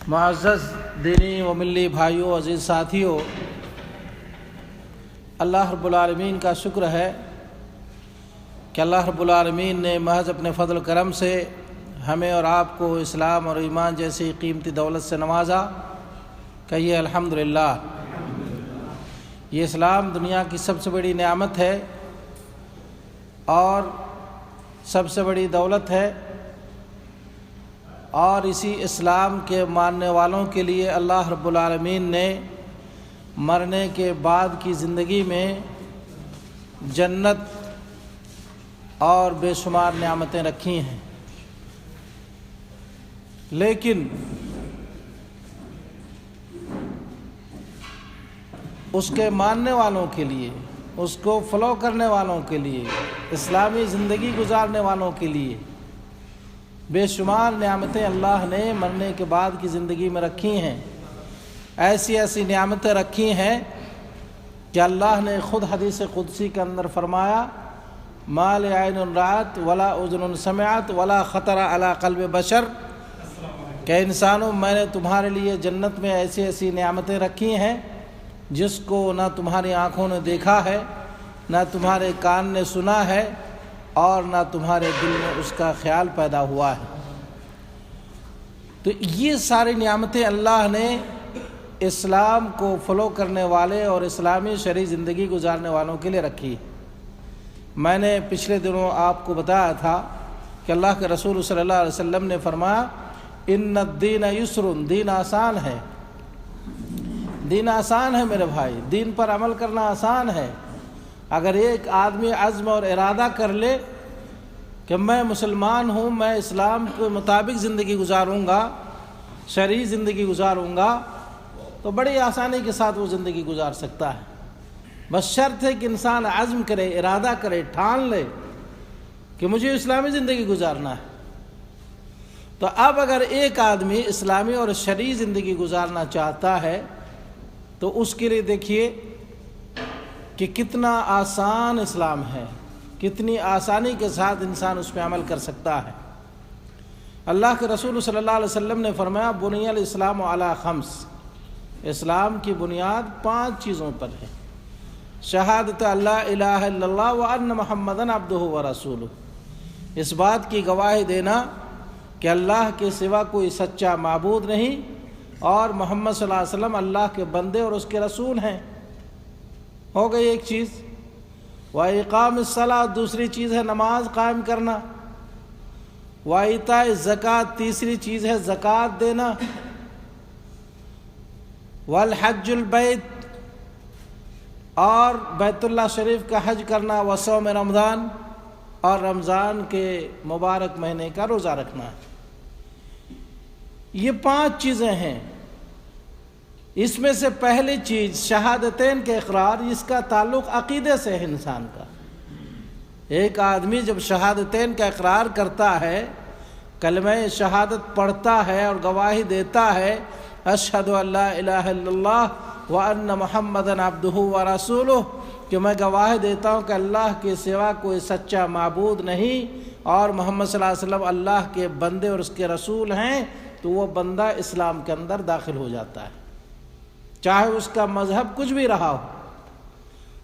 معزز دینی و ملی بھائیوں، عزیز ساتھیوں، اللہ رب العالمین کا شکر ہے کہ اللہ رب العالمین نے محض اپنے فضل و کرم سے ہمیں اور آپ کو اسلام اور ایمان جیسی قیمتی دولت سے نوازا۔ کہیے الحمدللہ۔ یہ اسلام دنیا کی سب سے بڑی نعمت ہے اور سب سے بڑی دولت ہے، اور اسی اسلام کے ماننے والوں کے لیے اللہ رب العالمین نے مرنے کے بعد کی زندگی میں جنت اور بے شمار نعمتیں رکھی ہیں۔ لیکن اس کے ماننے والوں کے لیے، اس کو فالو کرنے والوں کے لیے، اسلامی زندگی گزارنے والوں کے لیے بے شمار نعمتیں اللہ نے مرنے کے بعد کی زندگی میں رکھی ہیں۔ ایسی ایسی نعمتیں رکھی ہیں کہ اللہ نے خود حدیث قدسی کے اندر فرمایا، ما لعین رأت ولا اذن سمعت ولا خطر علی قلب بشر، کہ انسانوں میں نے تمہارے لیے جنت میں ایسی ایسی نعمتیں رکھی ہیں جس کو نہ تمہاری آنکھوں نے دیکھا ہے، نہ تمہارے کان نے سنا ہے، اور نہ تمہارے دل میں اس کا خیال پیدا ہوا ہے۔ تو یہ ساری نعمتیں اللہ نے اسلام کو فالو کرنے والے اور اسلامی شرعی زندگی گزارنے والوں کے لیے رکھی۔ میں نے پچھلے دنوں آپ کو بتایا تھا کہ اللہ کے رسول صلی اللہ علیہ وسلم نے فرمایا، ان الدین یسر، دین آسان ہے، دین آسان ہے میرے بھائی، دین پر عمل کرنا آسان ہے۔ اگر ایک آدمی عزم اور ارادہ کر لے کہ میں مسلمان ہوں، میں اسلام کے مطابق زندگی گزاروں گا، شرعی زندگی گزاروں گا، تو بڑی آسانی کے ساتھ وہ زندگی گزار سکتا ہے۔ بس شرط ہے کہ انسان عزم کرے، ارادہ کرے، ٹھان لے کہ مجھے اسلامی زندگی گزارنا ہے۔ تو اب اگر ایک آدمی اسلامی اور شرعی زندگی گزارنا چاہتا ہے تو اس کے لیے دیکھیے کہ کتنا آسان اسلام ہے، کتنی آسانی کے ساتھ انسان اس پہ عمل کر سکتا ہے۔ اللہ کے رسول صلی اللہ علیہ وسلم نے فرمایا، بنی الاسلام علی خمس، اسلام کی بنیاد 5 چیزوں پر ہے۔ شہادت اللہ الہ الا اللہ وان محمدن عبدہ ورسولہ، اس بات کی گواہی دینا کہ اللہ کے سوا کوئی سچا معبود نہیں اور محمد صلی اللہ علیہ وسلم اللہ کے بندے اور اس کے رسول ہیں۔ ہو گئی ایک چیز۔ وَإِقَامِ الصَّلَاةِ، دوسری چیز ہے نماز قائم کرنا۔ وَإِيتَاءِ الزَّکَاۃ، تیسری چیز ہے زکوٰۃ دینا۔ وَالْحَجُّ الْبَیْتِ، اور بیت اللہ شریف کا حج کرنا۔ وَصَوْمِ رمضان، اور رمضان کے مبارک مہینے کا روزہ رکھنا۔ یہ 5 چیزیں ہیں۔ اس میں سے پہلی چیز شہادتین کے اقرار، اس کا تعلق عقیدے سے ہے انسان کا۔ ایک آدمی جب شہادتین کا اقرار کرتا ہے، کلمہ شہادت پڑھتا ہے اور گواہی دیتا ہے، اشہد ان لا الہ الا اللہ وان محمدن عبدہ ورسولہ، کہ میں گواہی دیتا ہوں کہ اللہ کے سوا کوئی سچا معبود نہیں اور محمد صلی اللہ علیہ وسلم اللہ کے بندے اور اس کے رسول ہیں، تو وہ بندہ اسلام کے اندر داخل ہو جاتا ہے، چاہے اس کا مذہب کچھ بھی رہا ہو۔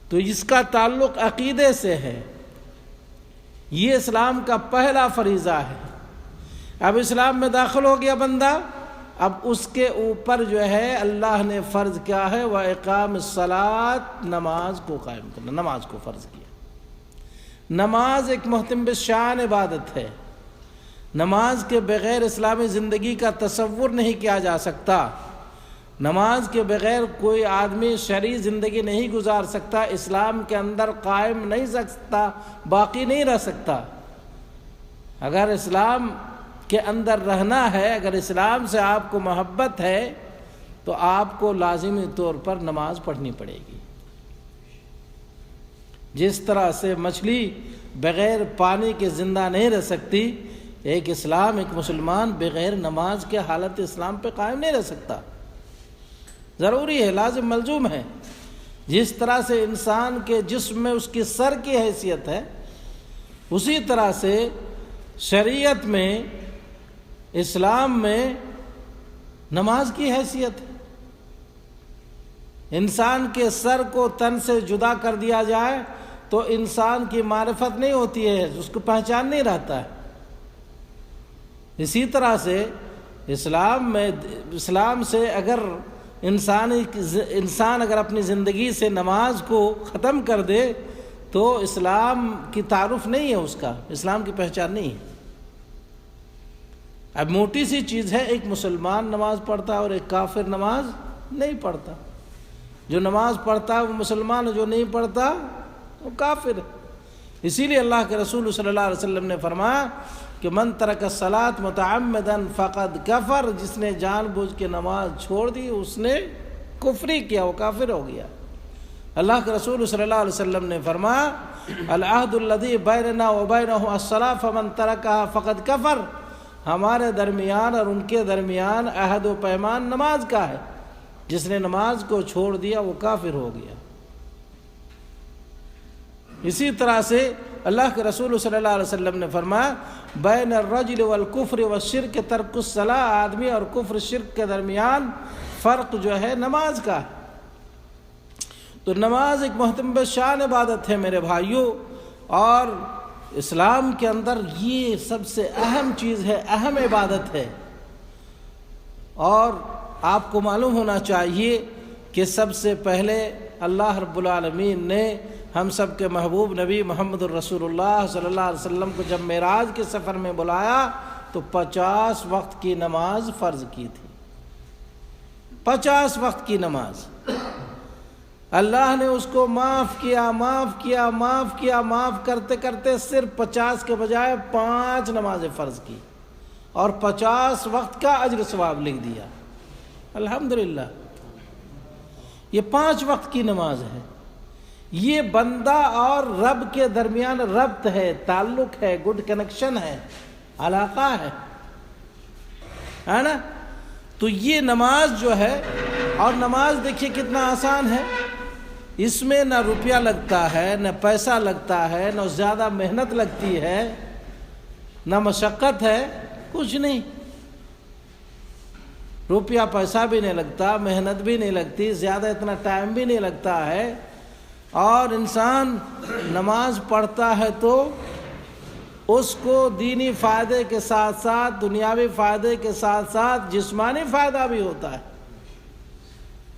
تو اس کا تعلق عقیدے سے ہے، یہ اسلام کا پہلا فریضہ ہے۔ اب اسلام میں داخل ہو گیا بندہ، اب اس کے اوپر جو ہے اللہ نے فرض کیا ہے، وَإِقَامِ الصَّلَاةِ، نماز کو قائم کرنا، نماز کو فرض کیا۔ نماز ایک محتم بالشان عبادت ہے، نماز کے بغیر اسلامی زندگی کا تصور نہیں کیا جا سکتا۔ نماز کے بغیر کوئی آدمی شرعی زندگی نہیں گزار سکتا، اسلام کے اندر قائم نہیں رہ سکتا، باقی نہیں رہ سکتا۔ اگر اسلام کے اندر رہنا ہے، اگر اسلام سے آپ کو محبت ہے، تو آپ کو لازمی طور پر نماز پڑھنی پڑے گی۔ جس طرح سے مچھلی بغیر پانی کے زندہ نہیں رہ سکتی، ایک اسلام، ایک مسلمان بغیر نماز کے حالت اسلام پہ قائم نہیں رہ سکتا۔ ضروری ہے، لازم ملزوم ہے۔ جس طرح سے انسان کے جسم میں اس کی سر کی حیثیت ہے، اسی طرح سے شریعت میں، اسلام میں نماز کی حیثیت ہے۔ انسان کے سر کو تن سے جدا کر دیا جائے تو انسان کی معرفت نہیں ہوتی ہے، اس کو پہچان نہیں رہتا ہے۔ اسی طرح سے اسلام سے اگر انسان اگر اپنی زندگی سے نماز کو ختم کر دے تو اسلام کی تعارف نہیں ہے، اس کا اسلام کی پہچان نہیں ہے۔ اب موٹی سی چیز ہے، ایک مسلمان نماز پڑھتا ہے اور ایک کافر نماز نہیں پڑھتا۔ جو نماز پڑھتا ہے وہ مسلمان ہے، جو نہیں پڑھتا وہ کافر ہے۔ اسی لیے اللہ کے رسول صلی اللہ علیہ وسلم نے فرمایا کہ من ترک الصلاۃ متعمدا فقد کفر، جس نے جان بوجھ کے نماز چھوڑ دی اس نے کفری کیا، وہ کافر ہو گیا۔ اللہ کے رسول صلی اللہ علیہ وسلم نے فرمایا العہد الذی بیننا وبینہ الصلاۃ فمن ترکہا فقد کفر، ہمارے درمیان اور ان کے درمیان عہد و پیمان نماز کا ہے، جس نے نماز کو چھوڑ دیا وہ کافر ہو گیا۔ اسی طرح سے اللہ کے رسول صلی اللہ علیہ وسلم نے فرمایا بین الرجل والکفر والشرک ترک الصلاۃ، آدمی اور کفر شرک کے درمیان فرق جو ہے نماز کا ہے۔ تو نماز ایک محترم شان عبادت ہے میرے بھائیوں، اور اسلام کے اندر یہ سب سے اہم چیز ہے، اہم عبادت ہے۔ اور آپ کو معلوم ہونا چاہیے کہ سب سے پہلے اللہ رب العالمین نے ہم سب کے محبوب نبی محمد الرسول اللہ صلی اللہ علیہ وسلم کو جب معراج کے سفر میں بلایا تو 50 وقت کی نماز فرض کی تھی۔ 50 وقت کی نماز اللہ نے اس کو معاف کیا، معاف کیا، معاف کیا، معاف کرتے کرتے صرف 50 کے بجائے 5 نمازیں فرض کی اور 50 وقت کا اجر ثواب لکھ دیا۔ الحمدللہ، یہ 5 وقت کی نماز ہے۔ یہ بندہ اور رب کے درمیان ربط ہے، تعلق ہے، گڈ کنیکشن ہے، علاقہ ہے نا؟ تو یہ نماز جو ہے، اور نماز دیکھیے کتنا آسان ہے، اس میں نہ روپیہ لگتا ہے، نہ پیسہ لگتا ہے، نہ زیادہ محنت لگتی ہے، نہ مشقت ہے، کچھ نہیں۔ روپیہ پیسہ بھی نہیں لگتا، محنت بھی نہیں لگتی، زیادہ اتنا ٹائم بھی نہیں لگتا ہے، اور انسان نماز پڑھتا ہے تو اس کو دینی فائدے کے ساتھ ساتھ دنیاوی فائدے کے ساتھ ساتھ جسمانی فائدہ بھی ہوتا ہے،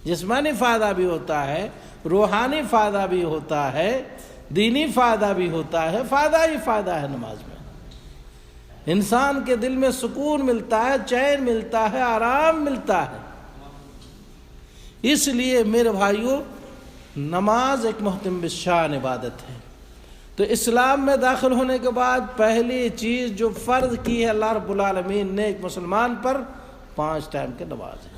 جسمانی فائدہ بھی ہوتا ہے، روحانی فائدہ بھی ہوتا ہے، دینی فائدہ بھی ہوتا ہے، فائدہ ہی فائدہ ہے نماز میں۔ انسان کے دل میں سکون ملتا ہے، چین ملتا ہے، آرام ملتا ہے۔ اس لیے میرے بھائیوں، نماز ایک محترم بالشان عبادت ہے۔ تو اسلام میں داخل ہونے کے بعد پہلی چیز جو فرض کی ہے اللہ رب العالمین نے ایک مسلمان پر، 5 ٹائم کی نماز ہے۔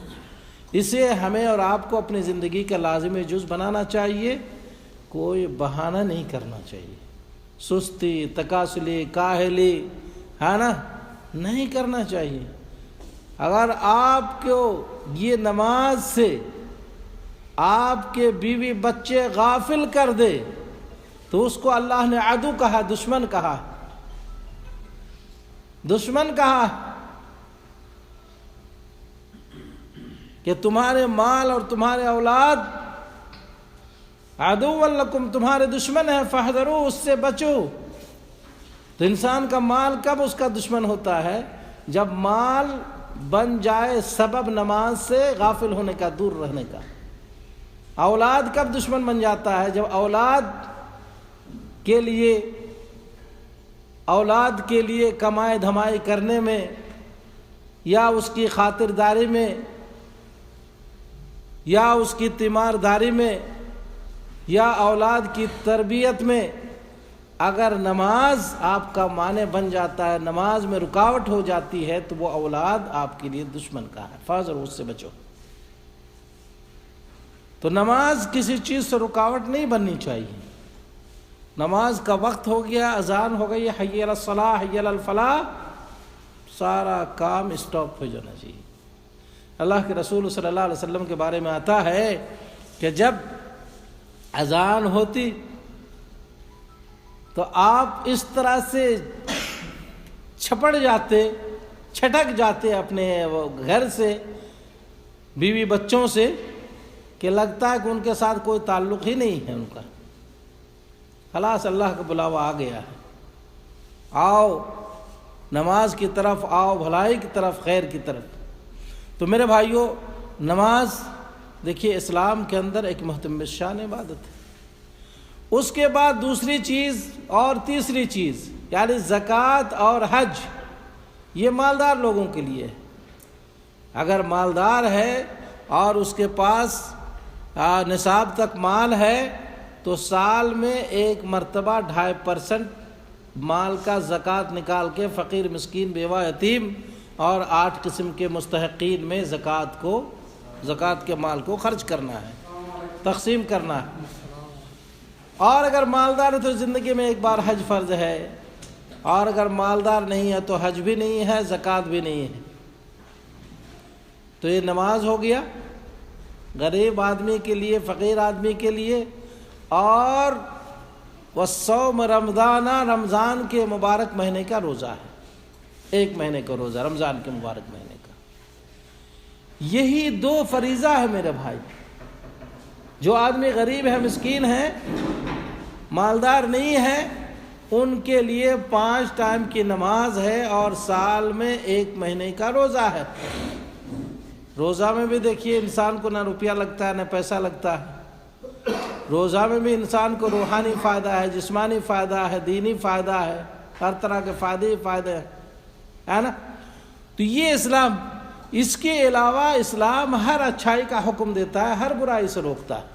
اسے ہمیں اور آپ کو اپنی زندگی کا لازمی جز بنانا چاہیے، کوئی بہانہ نہیں کرنا چاہیے، سستی، تکاسلی، کاہلی ہے نا، نہیں کرنا چاہیے۔ اگر آپ کو یہ نماز سے آپ کے بیوی بچے غافل کر دے تو اس کو اللہ نے عدو کہا، دشمن کہا، دشمن کہا کہ تمہارے مال اور تمہارے اولاد عدو لکم، تمہارے دشمن ہے، فاحذروا، اس سے بچو۔ تو انسان کا مال کب اس کا دشمن ہوتا ہے؟ جب مال بن جائے سبب نماز سے غافل ہونے کا، دور رہنے کا۔ اولاد کب دشمن بن جاتا ہے؟ جب اولاد کے لیے کمائی دھمائی کرنے میں، یا اس کی خاطرداری میں، یا اس کی تیمارداری میں، یا اولاد کی تربیت میں اگر نماز آپ کا مانع بن جاتا ہے، نماز میں رکاوٹ ہو جاتی ہے، تو وہ اولاد آپ کے لیے دشمن کا ہے، فاضل اس سے بچو۔ تو نماز کسی چیز سے رکاوٹ نہیں بننی چاہیے۔ نماز کا وقت ہو گیا، اذان ہو گئی، حی علی الصلاۃ، حی علی الفلاح، سارا کام اسٹاپ ہو جانا چاہیے۔ اللہ کے رسول صلی اللہ علیہ وسلم کے بارے میں آتا ہے کہ جب اذان ہوتی تو آپ اس طرح سے چھٹک جاتے اپنے گھر سے بیوی بچوں سے کہ لگتا ہے کہ ان کے ساتھ کوئی تعلق ہی نہیں ہے ان کا، خلاص اللہ کا بلاوا آ گیا ہے، آؤ نماز کی طرف، آؤ بھلائی کی طرف، خیر کی طرف۔ تو میرے بھائیوں، نماز دیکھیے اسلام کے اندر ایک محترم شان عبادت ہے۔ اس کے بعد دوسری چیز اور تیسری چیز یعنی زکوٰۃ اور حج، یہ مالدار لوگوں کے لیے ہے۔ اگر مالدار ہے اور اس کے پاس نصاب تک مال ہے تو سال میں ایک مرتبہ 2.5% مال کا زکوٰۃ نکال کے فقیر مسکین بیوہ یتیم اور 8 قسم کے مستحقین میں زکوٰۃ کے مال کو خرچ کرنا ہے، تقسیم کرنا ہے۔ اور اگر مالدار ہے تو زندگی میں ایک بار حج فرض ہے، اور اگر مالدار نہیں ہے تو حج بھی نہیں ہے، زکوٰۃ بھی نہیں ہے۔ تو یہ نماز ہو گیا غریب آدمی کے لیے، فقیر آدمی کے لیے، اور والصوم رمضان، رمضان کے مبارک مہینے کا روزہ ہے، 1 مہینے کا روزہ رمضان کے مبارک مہینے کا۔ یہی 2 فریضہ ہے میرے بھائی۔ جو آدمی غریب ہے، مسکین ہے، مالدار نہیں ہے، ان کے لیے 5 ٹائم کی نماز ہے اور سال میں 1 مہینے کا روزہ ہے۔ روزہ میں بھی دیکھیے انسان کو نہ روپیہ لگتا ہے نہ پیسہ لگتا ہے۔ روزہ میں بھی انسان کو روحانی فائدہ ہے، جسمانی فائدہ ہے، دینی فائدہ ہے، ہر طرح کے فائدے ہے نا۔ تو یہ اسلام، اس کے علاوہ اسلام ہر اچھائی کا حکم دیتا ہے، ہر برائی سے روکتا ہے۔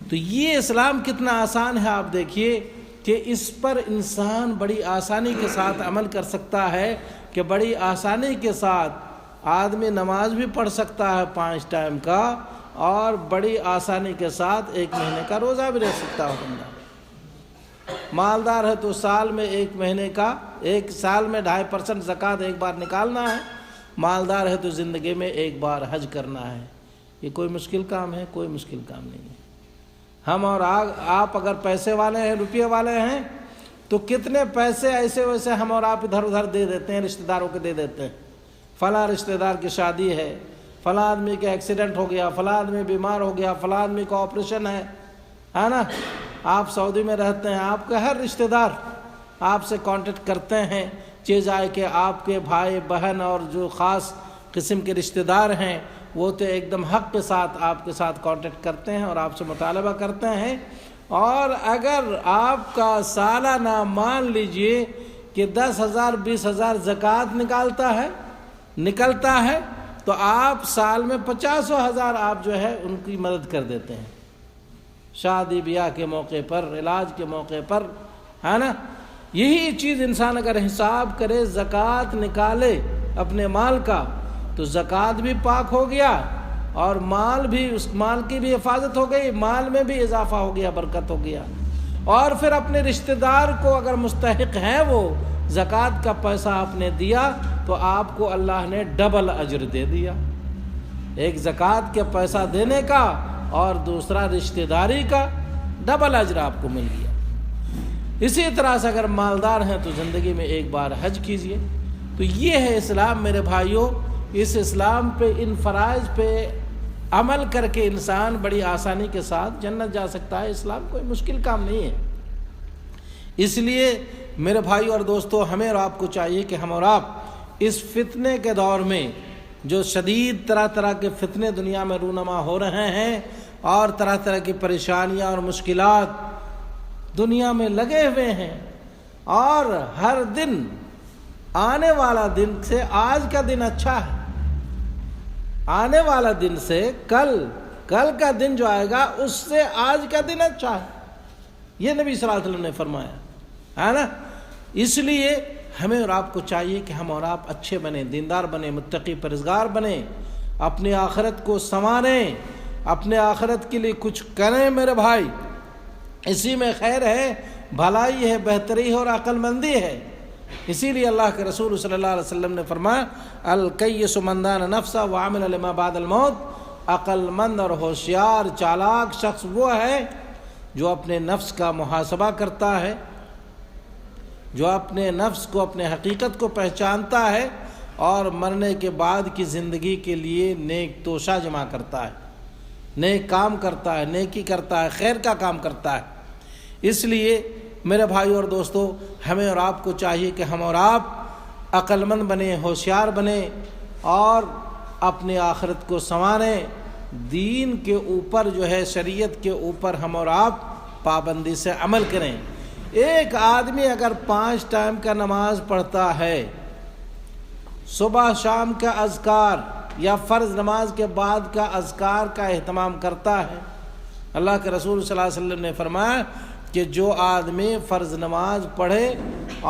تو یہ اسلام کتنا آسان ہے، آپ دیکھیے کہ اس پر انسان بڑی آسانی کے ساتھ عمل کر سکتا ہے، کہ بڑی آسانی کے ساتھ آدمی نماز بھی پڑھ سکتا ہے 5 ٹائم کا، اور بڑی آسانی کے ساتھ 1 مہینے کا روزہ بھی رہ سکتا ہے بندہ۔ مالدار ہے تو سال میں 1 مہینے کا، 1 سال میں 2.5% زکوٰۃ ایک بار نکالنا ہے۔ مالدار ہے تو زندگی میں 1 بار حج کرنا ہے۔ یہ کوئی مشکل کام ہے؟ کوئی مشکل کام نہیں ہے۔ ہم اور آپ اگر پیسے والے ہیں، روپیے والے ہیں، تو کتنے پیسے ایسے ویسے ہم اور آپ ادھر ادھر دے دیتے ہیں، رشتہ داروں کو دے دیتے ہیں۔ فلاں رشتہ دار کی شادی ہے، فلاں آدمی کا ایکسیڈنٹ ہو گیا، فلاں آدمی بیمار ہو گیا، فلاں آدمی کا آپریشن ہے نا۔ آپ سعودی میں رہتے ہیں، آپ کا ہر رشتہ دار آپ سے کانٹیکٹ کرتے ہیں، چیز آئے کہ آپ کے بھائی بہن اور جو خاص قسم کے رشتہ دار ہیں وہ تو ایک دم حق کے ساتھ آپ کے ساتھ کانٹیکٹ کرتے ہیں اور آپ سے مطالبہ کرتے ہیں۔ اور اگر آپ کا سالانہ مان لیجئے کہ 10,000 20,000 زکوٰۃ نکلتا ہے تو آپ سال میں 50,000 آپ جو ہے ان کی مدد کر دیتے ہیں، شادی بیاہ کے موقع پر، علاج کے موقع پر، ہے نا۔ یہی چیز انسان اگر حساب کرے، زکوٰۃ نکالے اپنے مال کا، تو زکوٰۃ بھی پاک ہو گیا اور مال بھی، اس مال کی بھی حفاظت ہو گئی، مال میں بھی اضافہ ہو گیا، برکت ہو گیا۔ اور پھر اپنے رشتہ دار کو اگر مستحق ہیں وہ زکوٰۃ کا پیسہ آپ نے دیا تو آپ کو اللہ نے ڈبل اجر دے دیا، ایک زکوٰۃ کے پیسہ دینے کا اور دوسرا رشتہ داری کا، ڈبل اجر آپ کو مل گیا۔ اسی طرح سے اگر مالدار ہیں تو زندگی میں 1 بار حج کیجئے۔ تو یہ ہے اسلام میرے بھائیوں۔ اس اسلام پہ، ان فرائض پہ عمل کر کے انسان بڑی آسانی کے ساتھ جنت جا سکتا ہے۔ اسلام کوئی مشکل کام نہیں ہے۔ اس لیے میرے بھائی اور دوستو، ہمیں اور آپ کو چاہیے کہ ہم اور آپ اس فتنے کے دور میں، جو شدید طرح طرح کے فتنے دنیا میں رونما ہو رہے ہیں اور طرح طرح کی پریشانیاں اور مشکلات دنیا میں لگے ہوئے ہیں، اور ہر دن آنے والا دن سے آج کا دن اچھا ہے، آنے والا دن سے کل کا دن جو آئے گا اس سے آج کا دن اچھا ہے، یہ نبی صلی اللہ علیہ وسلم نے فرمایا ہے نا۔ اس لیے ہمیں اور آپ کو چاہیے کہ ہم اور آپ اچھے بنیں، دیندار بنیں، متقی پرہیزگار بنیں، اپنی آخرت کو سنواریں، اپنے آخرت کے لیے کچھ کریں میرے بھائی۔ اسی میں خیر ہے، بھلائی ہے، بہتری ہے اور عقل مندی ہے۔ اسی لیے اللہ کے رسول صلی اللہ علیہ وسلم نے فرمایا، الکیس من دان نفسہ وعمل لما بعد الموت۔ عقل مند اور ہوشیار چالاک شخص وہ ہے جو اپنے نفس کا محاسبہ کرتا ہے، جو اپنے نفس کو، اپنے حقیقت کو پہچانتا ہے اور مرنے کے بعد کی زندگی کے لیے نیک توشہ جمع کرتا ہے، نیک کام کرتا ہے، نیکی کرتا ہے، خیر کا کام کرتا ہے۔ اس لیے میرے بھائی اور دوستو، ہمیں اور آپ کو چاہیے کہ ہم اور آپ عقل مند بنیں، ہوشیار بنیں اور اپنی آخرت کو سنواریں۔ دین کے اوپر جو ہے، شریعت کے اوپر ہم اور آپ پابندی سے عمل کریں۔ ایک آدمی اگر 5 ٹائم کا نماز پڑھتا ہے، صبح شام کا اذکار یا فرض نماز کے بعد کا اذکار کا اہتمام کرتا ہے، اللہ کے رسول صلی اللہ علیہ وسلم نے فرمایا کہ جو آدمی فرض نماز پڑھے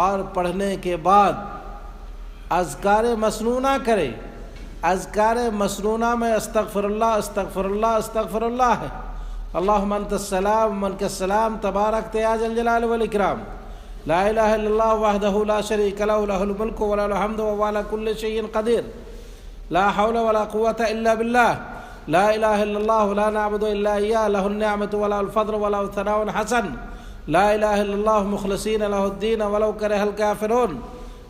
اور پڑھنے کے بعد اذکار مسنونہ کرے، اذکار مسنونہ میں استغفر اللہ استغفر اللہ استغفر اللہ ہے، اللہم انت السلام منک السلام تبارکت یا ذا الجلال والاکرام، لا الہ الا اللہ وحدہ لا شریک لہ لہ الملک ولہ الحمد وهو علی کل شیء قدیر، لا حول ولا قوة الا باللہ، لا الہ الا اللہ لا نعبد الا ایاہ، لہ النعمۃ ولا الفضل ولا الثناء الحسن، لا الہ الا اللہ مخلصین لہ الدین ولو کرہ الکافرون،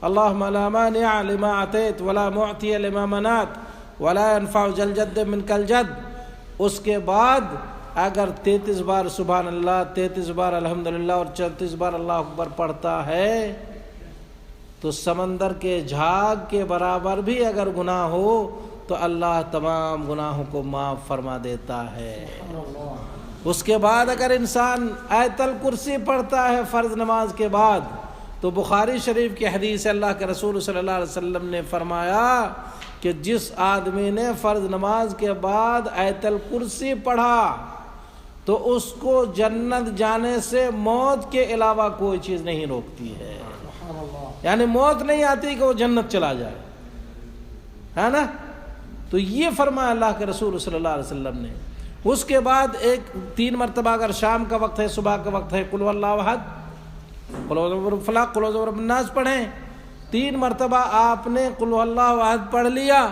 اللہم لا مانع لما اعطیت ولا معطی لما منعت ولا ينفع ذا الجد منک الجد۔ اس کے بعد اگر 33 بار سبحان اللہ، 33 بار الحمدللہ اور 34 بار اللہ اکبر پڑھتا ہے تو سمندر کے جھاگ کے برابر بھی اگر گناہ ہو تو اللہ تمام گناہوں کو معاف فرما دیتا ہے۔ اس کے بعد اگر انسان آیت الکرسی پڑھتا ہے فرض نماز کے بعد تو بخاری شریف کی حدیث ہے، اللہ کے رسول صلی اللہ علیہ وسلم نے فرمایا کہ جس آدمی نے فرض نماز کے بعد آیت الکرسی پڑھا تو اس کو جنت جانے سے موت کے علاوہ کوئی چیز نہیں روکتی ہے، یعنی موت نہیں آتی کہ وہ جنت چلا جائے، ہے نا؟ تو یہ فرمایا اللہ کے رسول صلی اللہ علیہ وسلم نے۔ اس کے بعد 3 مرتبہ اگر شام کا وقت ہے، صبح کا وقت ہے، قل هو اللہ احد، قل اعوذ برب الفلق، قل اعوذ برب الناس پڑھیں۔ 3 مرتبہ آپ نے قل هو اللہ احد پڑھ لیا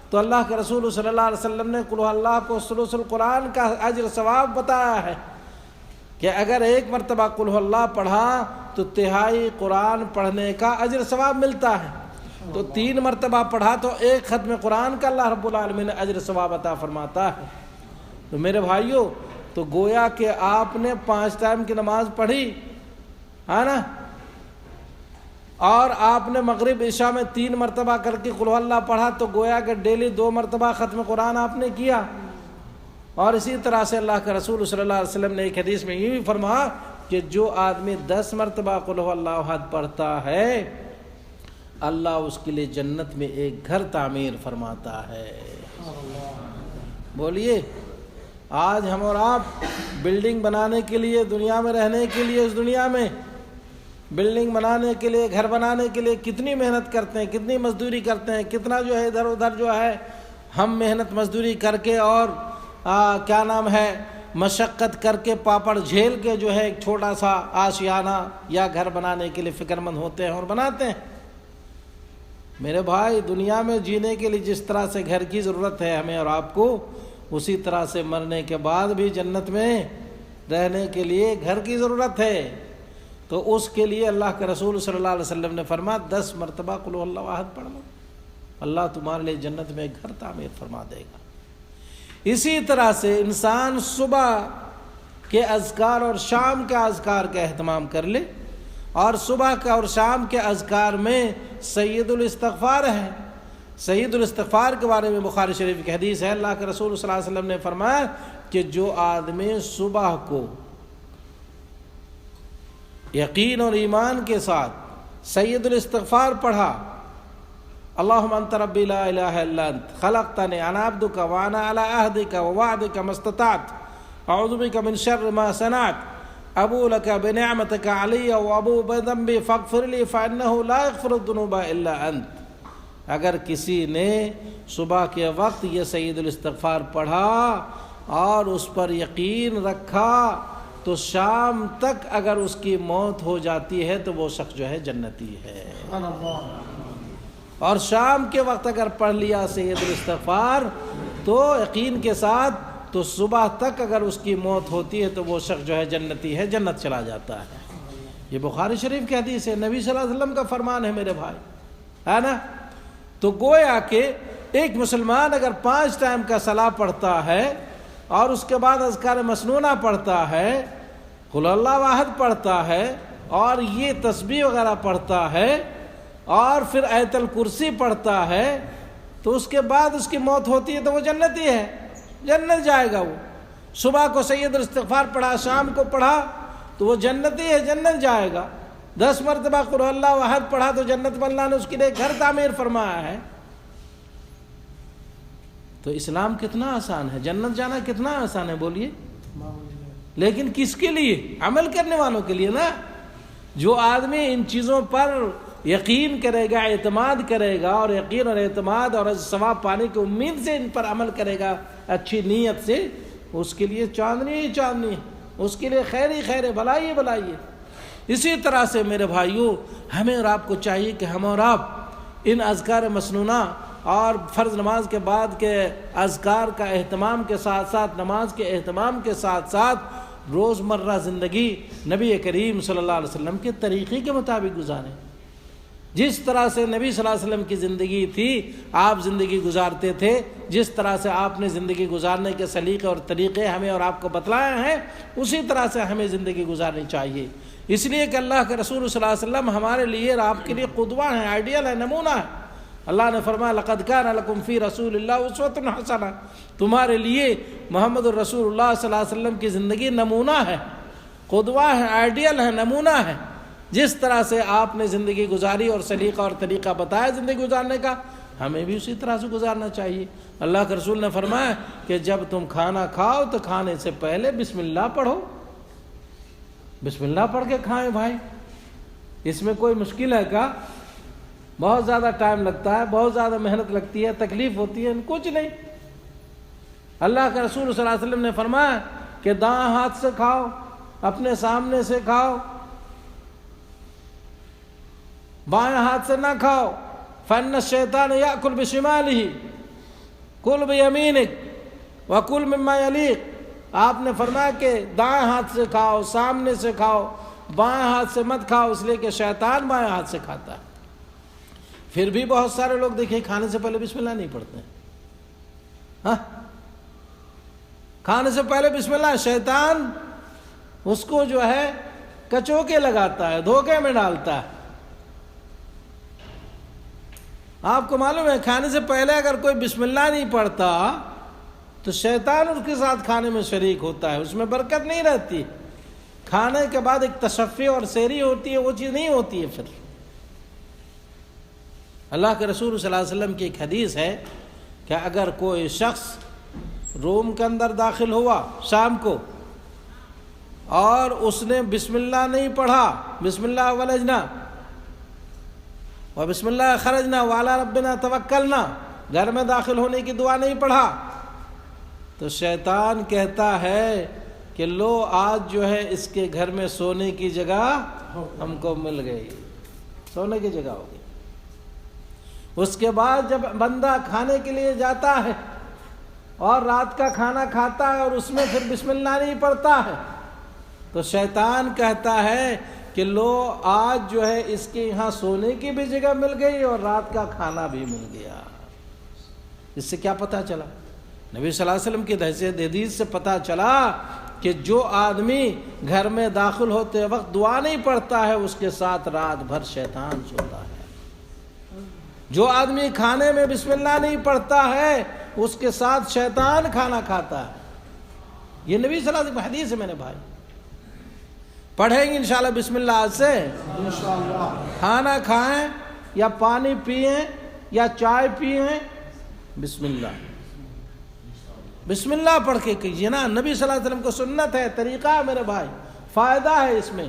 تو اللہ کے رسول صلی اللہ علیہ وسلم نے قل هو اللہ کو ثلث القرآن کا اجر ثواب بتایا ہے کہ اگر 1 مرتبہ قل هو اللہ پڑھا تو 1/3 قرآن پڑھنے کا اجر ثواب ملتا ہے، تو 3 مرتبہ پڑھا تو 1 ختم قرآن کا اللہ رب العالمین نے اجر ثواب عطا فرماتا ہے۔ تو میرے بھائیوں، تو گویا کہ آپ نے 5 ٹائم کی نماز پڑھی ہے نا، اور آپ نے مغرب عشاء میں 3 مرتبہ کر کے قل هو اللہ پڑھا تو گویا کہ ڈیلی 2 مرتبہ ختم قرآن آپ نے کیا۔ اور اسی طرح سے اللہ کے رسول صلی اللہ علیہ وسلم نے ایک حدیث میں یہ بھی فرمایا کہ جو آدمی 10 مرتبہ قل هو اللہ احد پڑھتا ہے اللہ اس کے لیے جنت میں ایک گھر تعمیر فرماتا ہے۔ بولیے، آج ہم اور آپ بلڈنگ بنانے کے لیے، دنیا میں رہنے کے لیے، اس دنیا میں بلڈنگ بنانے کے لیے، گھر بنانے کے لیے کتنی محنت کرتے ہیں، کتنی مزدوری کرتے ہیں، کتنا جو ہے ادھر ادھر جو ہے ہم محنت مزدوری کر کے اور کیا نام ہے مشقت کر کے پاپڑ جھیل کے جو ہے ایک چھوٹا سا آشیانہ یا گھر بنانے کے لیے فکر مند ہوتے ہیں اور بناتے ہیں۔ میرے بھائی، دنیا میں جینے کے لیے جس طرح سے گھر کی ضرورت ہے ہمیں اور آپ کو، اسی طرح سے مرنے کے بعد بھی جنت میں رہنے کے لیے گھر کی ضرورت ہے۔ تو اس کے لیے اللہ کے رسول صلی اللہ علیہ وسلم نے فرمایا 10 مرتبہ قل هو اللہ احد پڑھ لو، اللہ تمہارے لیے جنت میں ایک گھر تعمیر فرما دے گا۔ اسی طرح سے انسان صبح کے اذکار اور شام کے اذکار کا اہتمام کر لے، اور صبح کا اور شام کے اذکار میں سید الاستغفار ہے۔ سید الاستغفار کے بارے میں بخاری شریف کی حدیث ہے، اللہ کے رسول صلی اللہ علیہ وسلم نے فرمایا کہ جو آدمی صبح کو یقین اور ایمان کے ساتھ سید الاستغفار پڑھا، اللہم انت ربی لا الہ الا انت خلقتنی انا عبدک وانا علی عہدک ووعدک ما استطعت اعوذ بک من شر ما صنعت ابو لک بنعمتک علی وابو بذنبی فاغفر لی فانہ لا یغفر الذنوب الا انت۔ اگر کسی نے صبح کے وقت یہ سید الاستغفار پڑھا اور اس پر یقین رکھا تو شام تک اگر اس کی موت ہو جاتی ہے تو وہ شخص جو ہے جنتی ہے۔ اور شام کے وقت اگر پڑھ لیا سید الاستغفار تو یقین کے ساتھ تو صبح تک اگر اس کی موت ہوتی ہے تو وہ شخص جو ہے جنتی ہے، جنت چلا جاتا ہے۔ یہ بخاری شریف کی حدیث ہے، نبی صلی اللہ علیہ وسلم کا فرمان ہے میرے بھائی، ہے نا؟ تو گویا کہ ایک مسلمان اگر 5 ٹائم کا صلاح پڑھتا ہے اور اس کے بعد اذکار مسنونہ پڑھتا ہے، قل اللہ واحد پڑھتا ہے اور یہ تسبیح وغیرہ پڑھتا ہے اور پھر آیت الکرسی پڑھتا ہے، تو اس کے بعد اس کی موت ہوتی ہے تو وہ جنتی ہے، جنت جائے گا۔ وہ صبح کو سید الاستغفار پڑھا، شام کو پڑھا تو وہ جنتی ہے، جنت جائے گا۔ 10 مرتبہ قل اللہ واحد پڑھا تو جنت میں اللہ نے اس کے لیے گھر تعمیر فرمایا ہے۔ تو اسلام کتنا آسان ہے، جنت جانا کتنا آسان ہے بولیے، لیکن کس کے لیے؟ عمل کرنے والوں کے لیے نا۔ جو آدمی ان چیزوں پر یقین کرے گا، اعتماد کرے گا، اور یقین اور اعتماد اور ثواب پانے کی امید سے ان پر عمل کرے گا اچھی نیت سے، اس کے لیے چاندنی ہی چاندنی ہے، اس کے لیے خیر ہی خیر ہے، بھلائی ہی بھلائی ہے۔ اسی طرح سے میرے بھائیوں، ہمیں اور آپ کو چاہیے کہ ہم اور آپ ان اذکار مسنونہ اور فرض نماز کے بعد کے اذکار کا اہتمام کے ساتھ ساتھ، نماز کے اہتمام کے ساتھ ساتھ، روزمرہ زندگی نبی کریم صلی اللہ علیہ وسلم کے طریقے کے مطابق گزاریں۔ جس طرح سے نبی صلی اللہ علیہ وسلم کی زندگی تھی، آپ زندگی گزارتے تھے، جس طرح سے آپ نے زندگی گزارنے کے سلیقے اور طریقے ہمیں اور آپ کو بتلائے ہیں، اسی طرح سے ہمیں زندگی گزارنی چاہیے۔ اس لیے کہ اللہ کے رسول صلی اللہ علیہ وسلم ہمارے لیے اور آپ کے لیے قدوہ ہیں، آئیڈیل ہے، نمونہ ہے۔ اللہ نے فرمایا لقد کان لکم فی رسول اللہ اسوۃ حسنہ، تمہارے لیے محمد الرسول اللہ صلی اللہ علیہ وسلم کی زندگی نمونہ ہے، قدوہ ہے، آئیڈیل ہے، نمونہ ہے۔ جس طرح سے آپ نے زندگی گزاری اور سلیقہ اور طریقہ بتایا زندگی گزارنے کا، ہمیں بھی اسی طرح سے گزارنا چاہیے۔ اللہ کے رسول نے فرمایا کہ جب تم کھانا کھاؤ تو کھانے سے پہلے بسم اللہ پڑھو، بسم اللہ پڑھ کے کھائیں بھائی۔ اس میں کوئی مشکل ہے کیا؟ بہت زیادہ ٹائم لگتا ہے، بہت زیادہ محنت لگتی ہے، تکلیف ہوتی ہے؟ کچھ نہیں۔ اللہ کے رسول صلی اللہ علیہ وسلم نے فرمایا کہ دائیں ہاتھ سے کھاؤ، اپنے سامنے سے کھاؤ، بائیں ہاتھ سے نہ کھاؤ۔ فَإِنَّ الشَّيْطَانَ يَأْكُلُ بِشِمَالِهِ كُلْ بِيَمِينِكَ وَكُلْ مِمَّا يَلِيكَ۔ آپ نے فرمایا کہ دائیں ہاتھ سے کھاؤ، سامنے سے کھاؤ، بائیں ہاتھ سے مت کھاؤ، اس لیے کہ شیطان بائیں ہاتھ سے کھاتا ہے۔ پھر بھی بہت سارے لوگ دیکھیں کھانے سے پہلے بسم اللہ نہیں پڑھتے ہیں۔ ہاں، کھانے سے پہلے بسم اللہ، شیطان اس کو جو ہے کچوکے لگاتا ہے، دھوکے میں ڈالتا ہے۔ آپ کو معلوم ہے کھانے سے پہلے اگر کوئی بسم اللہ نہیں پڑھتا تو شیطان اس کے ساتھ کھانے میں شریک ہوتا ہے، اس میں برکت نہیں رہتی۔ کھانے کے بعد ایک تشفی اور سیری ہوتی ہے، وہ چیز نہیں ہوتی ہے۔ پھر اللہ کے رسول صلی اللہ علیہ وسلم کی ایک حدیث ہے کہ اگر کوئی شخص روم کے اندر داخل ہوا شام کو اور اس نے بسم اللہ نہیں پڑھا، بسم اللہ ولجنا وبسم اللہ خرجنا وعلی ربنا توکلنا، گھر میں داخل ہونے کی دعا نہیں پڑھا، تو شیطان کہتا ہے کہ لو آج جو ہے اس کے گھر میں سونے کی جگہ ہم کو مل گئی، سونے کی جگہ ہوگی۔ اس کے بعد جب بندہ کھانے کے لیے جاتا ہے اور رات کا کھانا کھاتا ہے اور اس میں پھر بسم اللہ نہیں پڑھتا ہے، تو شیطان کہتا ہے کہ لو آج جو ہے اس کے یہاں سونے کی بھی جگہ مل گئی اور رات کا کھانا بھی مل گیا۔ اس سے کیا پتہ چلا؟ نبی صلی اللہ علیہ وسلم کی حدیث سے پتہ چلا کہ جو آدمی گھر میں داخل ہوتے وقت دعا نہیں پڑھتا ہے، اس کے ساتھ رات بھر شیطان سوتا ہے۔ جو آدمی کھانے میں بسم اللہ نہیں پڑھتا ہے، اس کے ساتھ شیطان کھانا کھاتا ہے۔ یہ نبی صلی اللہ علیہ وسلم حدیث ہے میرے بھائی، پڑھیں گے انشاءاللہ بسم اللہ آج سے۔ کھانا کھائیں یا پانی پئیں یا چائے پئیں، بسم اللہ، بسم اللہ پڑھ کے کیجیے نا۔ نبی صلی اللہ علیہ وسلم کو سنت ہے، طریقہ ہے میرے بھائی، فائدہ ہے اس میں،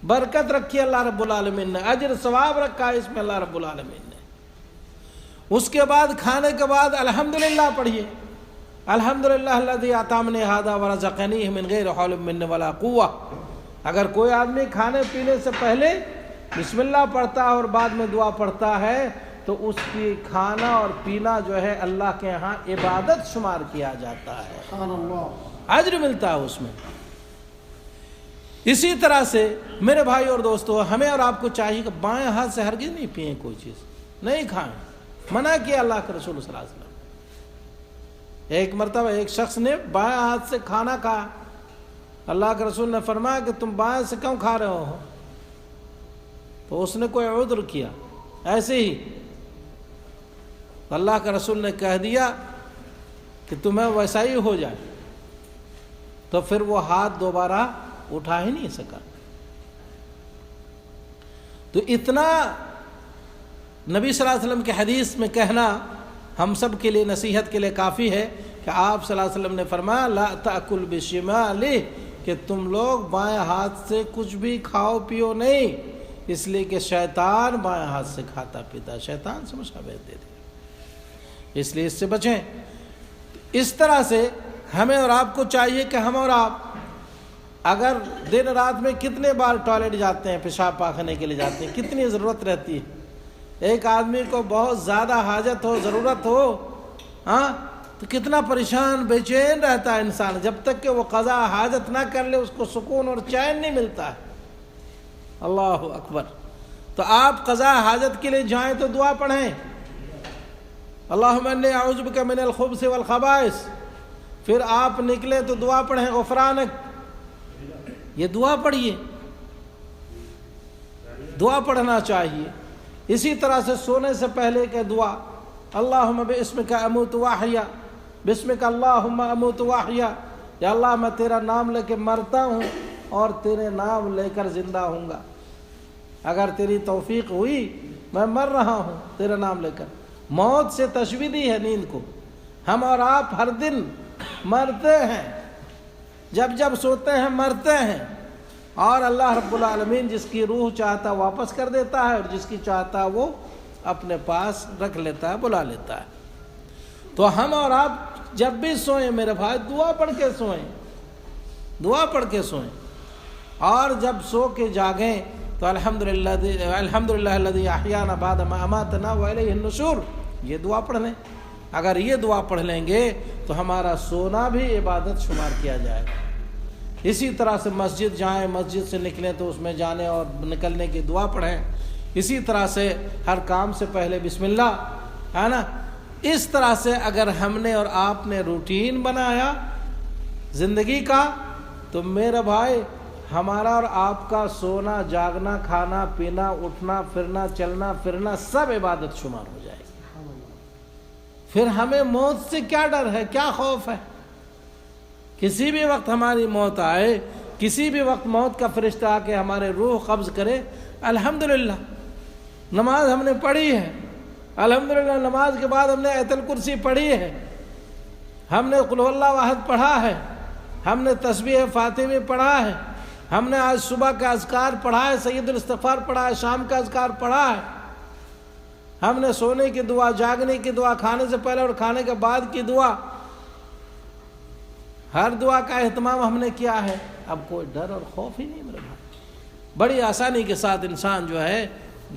برکت رکھی اللہ رب العالمین نے، اجر ثواب رکھا ہے اس میں اللہ رب العالمین نے۔ اس کے بعد کھانے کے بعد الحمدللہ پڑھیے، الحمدللہ الذی اطعمنی ھذا ورزقنی من غیر حول منی ولا قوہ۔ اگر کوئی آدمی کھانے پینے سے پہلے بسم اللہ پڑھتا ہے اور بعد میں دعا پڑھتا ہے تو اس کی کھانا اور پینا جو ہے اللہ کے ہاں عبادت شمار کیا جاتا ہے، اجر ملتا ہے اس میں۔ اسی طرح سے میرے بھائی اور دوستو، ہمیں اور آپ کو چاہیے کہ بائیں ہاتھ سے ہرگز نہیں پئیں کوئی چیز، نہیں کھائیں، منع کیا اللہ کے رسول صلی اللہ علیہ وسلم۔ ایک مرتبہ ایک شخص نے بائیں ہاتھ سے کھانا کھایا، اللہ کے رسول نے فرمایا کہ تم بائیں سے کیوں کھا رہے ہو؟ تو اس نے کوئی عذر کیا ایسے ہی، اللہ کے رسول نے کہہ دیا کہ تمہیں ویسا ہی ہو جائے، تو پھر وہ ہاتھ دوبارہ اٹھا ہی نہیں سکا۔ تو اتنا نبی صلی اللہ علیہ وسلم کے حدیث میں کہنا ہم سب کے لیے نصیحت کے لیے کافی ہے کہ آپ صلی اللہ علیہ وسلم نے فرمایا لا تأکل بشمالہ، کہ تم لوگ بائیں ہاتھ سے کچھ بھی کھاؤ پیو نہیں، اس لیے کہ شیطان بائیں ہاتھ سے کھاتا پیتا، شیطان سے مشابہت دے دے، اس لیے اس سے بچیں۔ اس طرح سے ہمیں اور آپ کو چاہیے کہ ہم اور آپ اگر دن رات میں کتنے بار ٹوائلٹ جاتے ہیں، پیشاب پاخانے کے لیے جاتے ہیں، کتنی ضرورت رہتی ہے، ایک آدمی کو بہت زیادہ حاجت ہو، ضرورت ہو، ہاں تو کتنا پریشان بے چین رہتا ہے انسان، جب تک کہ وہ قضا حاجت نہ کر لے اس کو سکون اور چین نہیں ملتا ہے۔ اللہ اکبر۔ تو آپ قضا حاجت کے لیے جائیں تو دعا پڑھیں، اللہم انی اعوذ بک من الخبث والخبائث، پھر آپ نکلے تو دعا پڑھیں غفرانک، یہ دعا پڑھیے، دعا پڑھنا چاہیے۔ اسی طرح سے سونے سے پہلے کہ دعا اللہم باسمک اموت واحیا، بسمک اللہم اموت واحیا، یا اللہ میں تیرا نام لے کے مرتا ہوں اور تیرے نام لے کر زندہ ہوں گا، اگر تیری توفیق ہوئی میں مر رہا ہوں تیرا نام لے کر۔ موت سے تشبیہ دی ہے نیند کو، ہم اور آپ ہر دن مرتے ہیں، جب جب سوتے ہیں مرتے ہیں، اور اللہ رب العالمین جس کی روح چاہتا واپس کر دیتا ہے اور جس کی چاہتا وہ اپنے پاس رکھ لیتا ہے، بلا لیتا ہے۔ تو ہم اور آپ جب بھی سوئیں میرے بھائی دعا پڑھ کے سوئیں، دعا پڑھ کے سوئیں، اور جب سو کے جاگیں تو الحمدللہ الذی احیانا بعد ما اماتنا والیہ النشور، یہ دعا پڑھ لیں۔ اگر یہ دعا پڑھ لیں گے تو ہمارا سونا بھی عبادت شمار کیا جائے گا۔ اسی طرح سے مسجد جائیں، مسجد سے نکلیں تو اس میں جانے اور نکلنے کی دعا پڑھیں، اسی طرح سے ہر کام سے پہلے بسم اللہ، ہے نا۔ اس طرح سے اگر ہم نے اور آپ نے روٹین بنایا زندگی کا تو میرے بھائی ہمارا اور آپ کا سونا جاگنا کھانا پینا اٹھنا پھرنا چلنا پھرنا سب عبادت شمار ہو جائے گی۔ پھر ہمیں موت سے کیا ڈر ہے، کیا خوف ہے؟ کسی بھی وقت ہماری موت آئے، کسی بھی وقت موت کا فرشتہ آ کے ہمارے روح قبض کرے، الحمدللہ نماز ہم نے پڑھی ہے، الحمدللہ نماز کے بعد ہم نے آیت الکرسی پڑھی ہے، ہم نے قل اللہ احد پڑھا ہے، ہم نے تسبیح فاطمی پڑھا ہے، ہم نے آج صبح کا اذکار پڑھا ہے، سید الاستغفار پڑھا ہے، شام کا اذکار پڑھا ہے، ہم نے سونے کی دعا، جاگنے کی دعا، کھانے سے پہلے اور کھانے کے بعد کی دعا، ہر دعا کا اہتمام ہم نے کیا ہے۔ اب کوئی ڈر اور خوف ہی نہیں میرے بھائی، بڑی آسانی کے ساتھ انسان جو ہے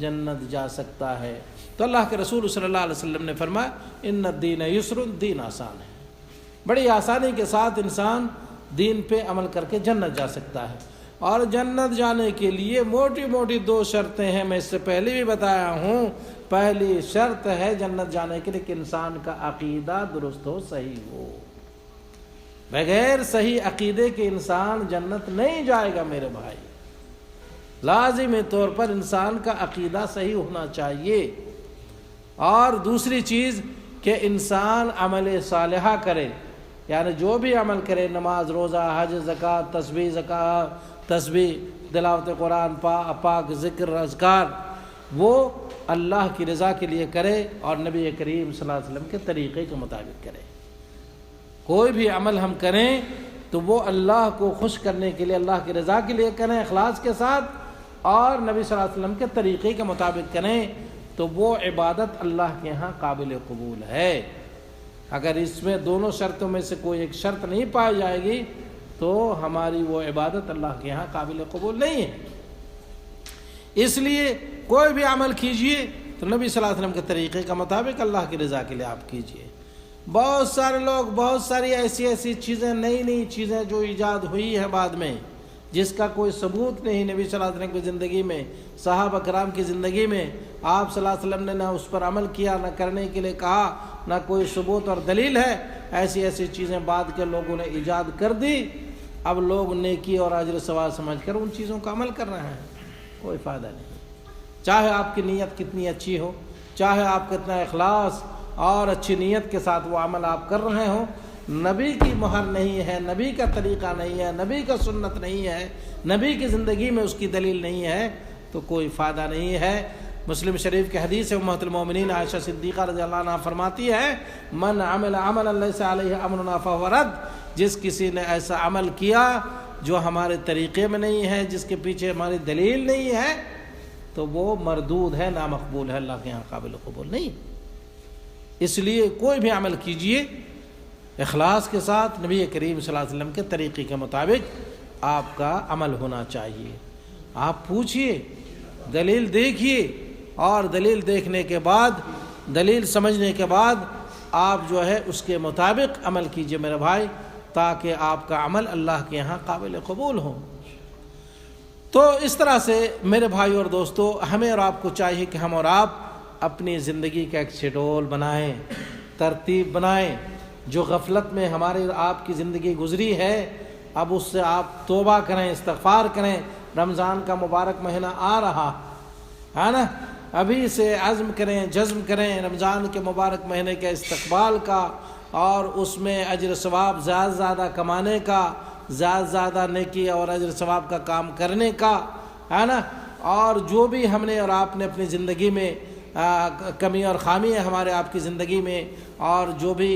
جنت جا سکتا ہے۔ تو اللہ کے رسول صلی اللہ علیہ وسلم نے فرمایا ان الدین یسر، دین آسان ہے، بڑی آسانی کے ساتھ انسان دین پہ عمل کر کے جنت جا سکتا ہے۔ اور جنت جانے کے لیے موٹی موٹی دو شرطیں ہیں، میں اس سے پہلے بھی بتایا ہوں۔ پہلی شرط ہے جنت جانے کے لیے کہ انسان کا عقیدہ درست ہو، صحیح ہو، بغیر صحیح عقیدے کے انسان جنت نہیں جائے گا میرے بھائی۔ لازمی طور پر انسان کا عقیدہ صحیح ہونا چاہیے۔ اور دوسری چیز کہ انسان عمل صالحہ کرے، یعنی جو بھی عمل کرے، نماز روزہ حج زکوٰۃ تسبیح تلاوت قرآن پاک ذکر اذکار، وہ اللہ کی رضا کے لیے کرے اور نبی کریم صلی اللہ علیہ وسلم کے طریقے کے مطابق کرے۔ کوئی بھی عمل ہم کریں تو وہ اللہ کو خوش کرنے کے لیے، اللہ کی رضا کے لیے کریں اخلاص کے ساتھ، اور نبی صلی اللہ علیہ وسلم کے طریقے کے مطابق کریں، تو وہ عبادت اللہ کے ہاں قابل قبول ہے۔ اگر اس میں دونوں شرطوں میں سے کوئی ایک شرط نہیں پائی جائے گی تو ہماری وہ عبادت اللہ کے ہاں قابل قبول نہیں ہے۔ اس لیے کوئی بھی عمل کیجئے تو نبی صلی اللہ علیہ وسلم کے طریقے کا مطابق اللہ کی رضا کے لیے آپ کیجئے۔ بہت سارے لوگ بہت ساری ایسی چیزیں، نئی چیزیں جو ایجاد ہوئی ہے بعد میں، جس کا کوئی ثبوت نہیں نبی صلی اللہ علیہ وسلم کی زندگی میں، صحابہ کرام کی زندگی میں، آپ صلی اللہ علیہ وسلم نے نہ اس پر عمل کیا، نہ کرنے کے لیے کہا، نہ کوئی ثبوت اور دلیل ہے، ایسی ایسی چیزیں بعد کے لوگوں نے ایجاد کر دی، اب لوگ نیکی اور اجر ثواب سمجھ کر ان چیزوں کا عمل کر رہے ہیں، کوئی فائدہ نہیں۔ چاہے آپ کی نیت کتنی اچھی ہو، چاہے آپ کتنا اخلاص اور اچھی نیت کے ساتھ وہ عمل آپ کر رہے ہوں، نبی کی مہر نہیں ہے، نبی کا طریقہ نہیں ہے، نبی کا سنت نہیں ہے، نبی کی زندگی میں اس کی دلیل نہیں ہے، تو کوئی فائدہ نہیں ہے۔ مسلم شریف کی حدیث امہات المومنین عائشہ صدیقہ رضی اللہ عنہ فرماتی ہے، من عمل عملا لیس علیہ امرنا فہو رد، جس کسی نے ایسا عمل کیا جو ہمارے طریقے میں نہیں ہے، جس کے پیچھے ہماری دلیل نہیں ہے، تو وہ مردود ہے، نامقبول ہے، اللہ کے یہاں قابل قبول نہیں۔ اس لیے کوئی بھی عمل کیجئے اخلاص کے ساتھ، نبی کریم صلی اللہ علیہ وسلم کے طریقے کے مطابق آپ کا عمل ہونا چاہیے۔ آپ پوچھئے، دلیل دیکھیے، اور دلیل دیکھنے کے بعد، دلیل سمجھنے کے بعد آپ جو ہے اس کے مطابق عمل کیجئے میرے بھائی، تاکہ آپ کا عمل اللہ کے یہاں قابل قبول ہو۔ تو اس طرح سے میرے بھائی اور دوستو، ہمیں اور آپ کو چاہیے کہ ہم اور آپ اپنی زندگی کا ایک شیڈول بنائیں، ترتیب بنائیں۔ جو غفلت میں ہماری آپ کی زندگی گزری ہے، اب اس سے آپ توبہ کریں، استغفار کریں۔ رمضان کا مبارک مہینہ آ رہا ہے نا، ابھی سے عزم کریں، جزم کریں رمضان کے مبارک مہینے کے استقبال کا، اور اس میں اجر ثواب زیادہ زیادہ کمانے کا، زیادہ زیادہ نیکی اور اجر ثواب کا کام کرنے کا، ہے نا۔ اور جو بھی ہم نے اور آپ نے اپنی زندگی میں کمی اور خامی ہے ہمارے آپ کی زندگی میں، اور جو بھی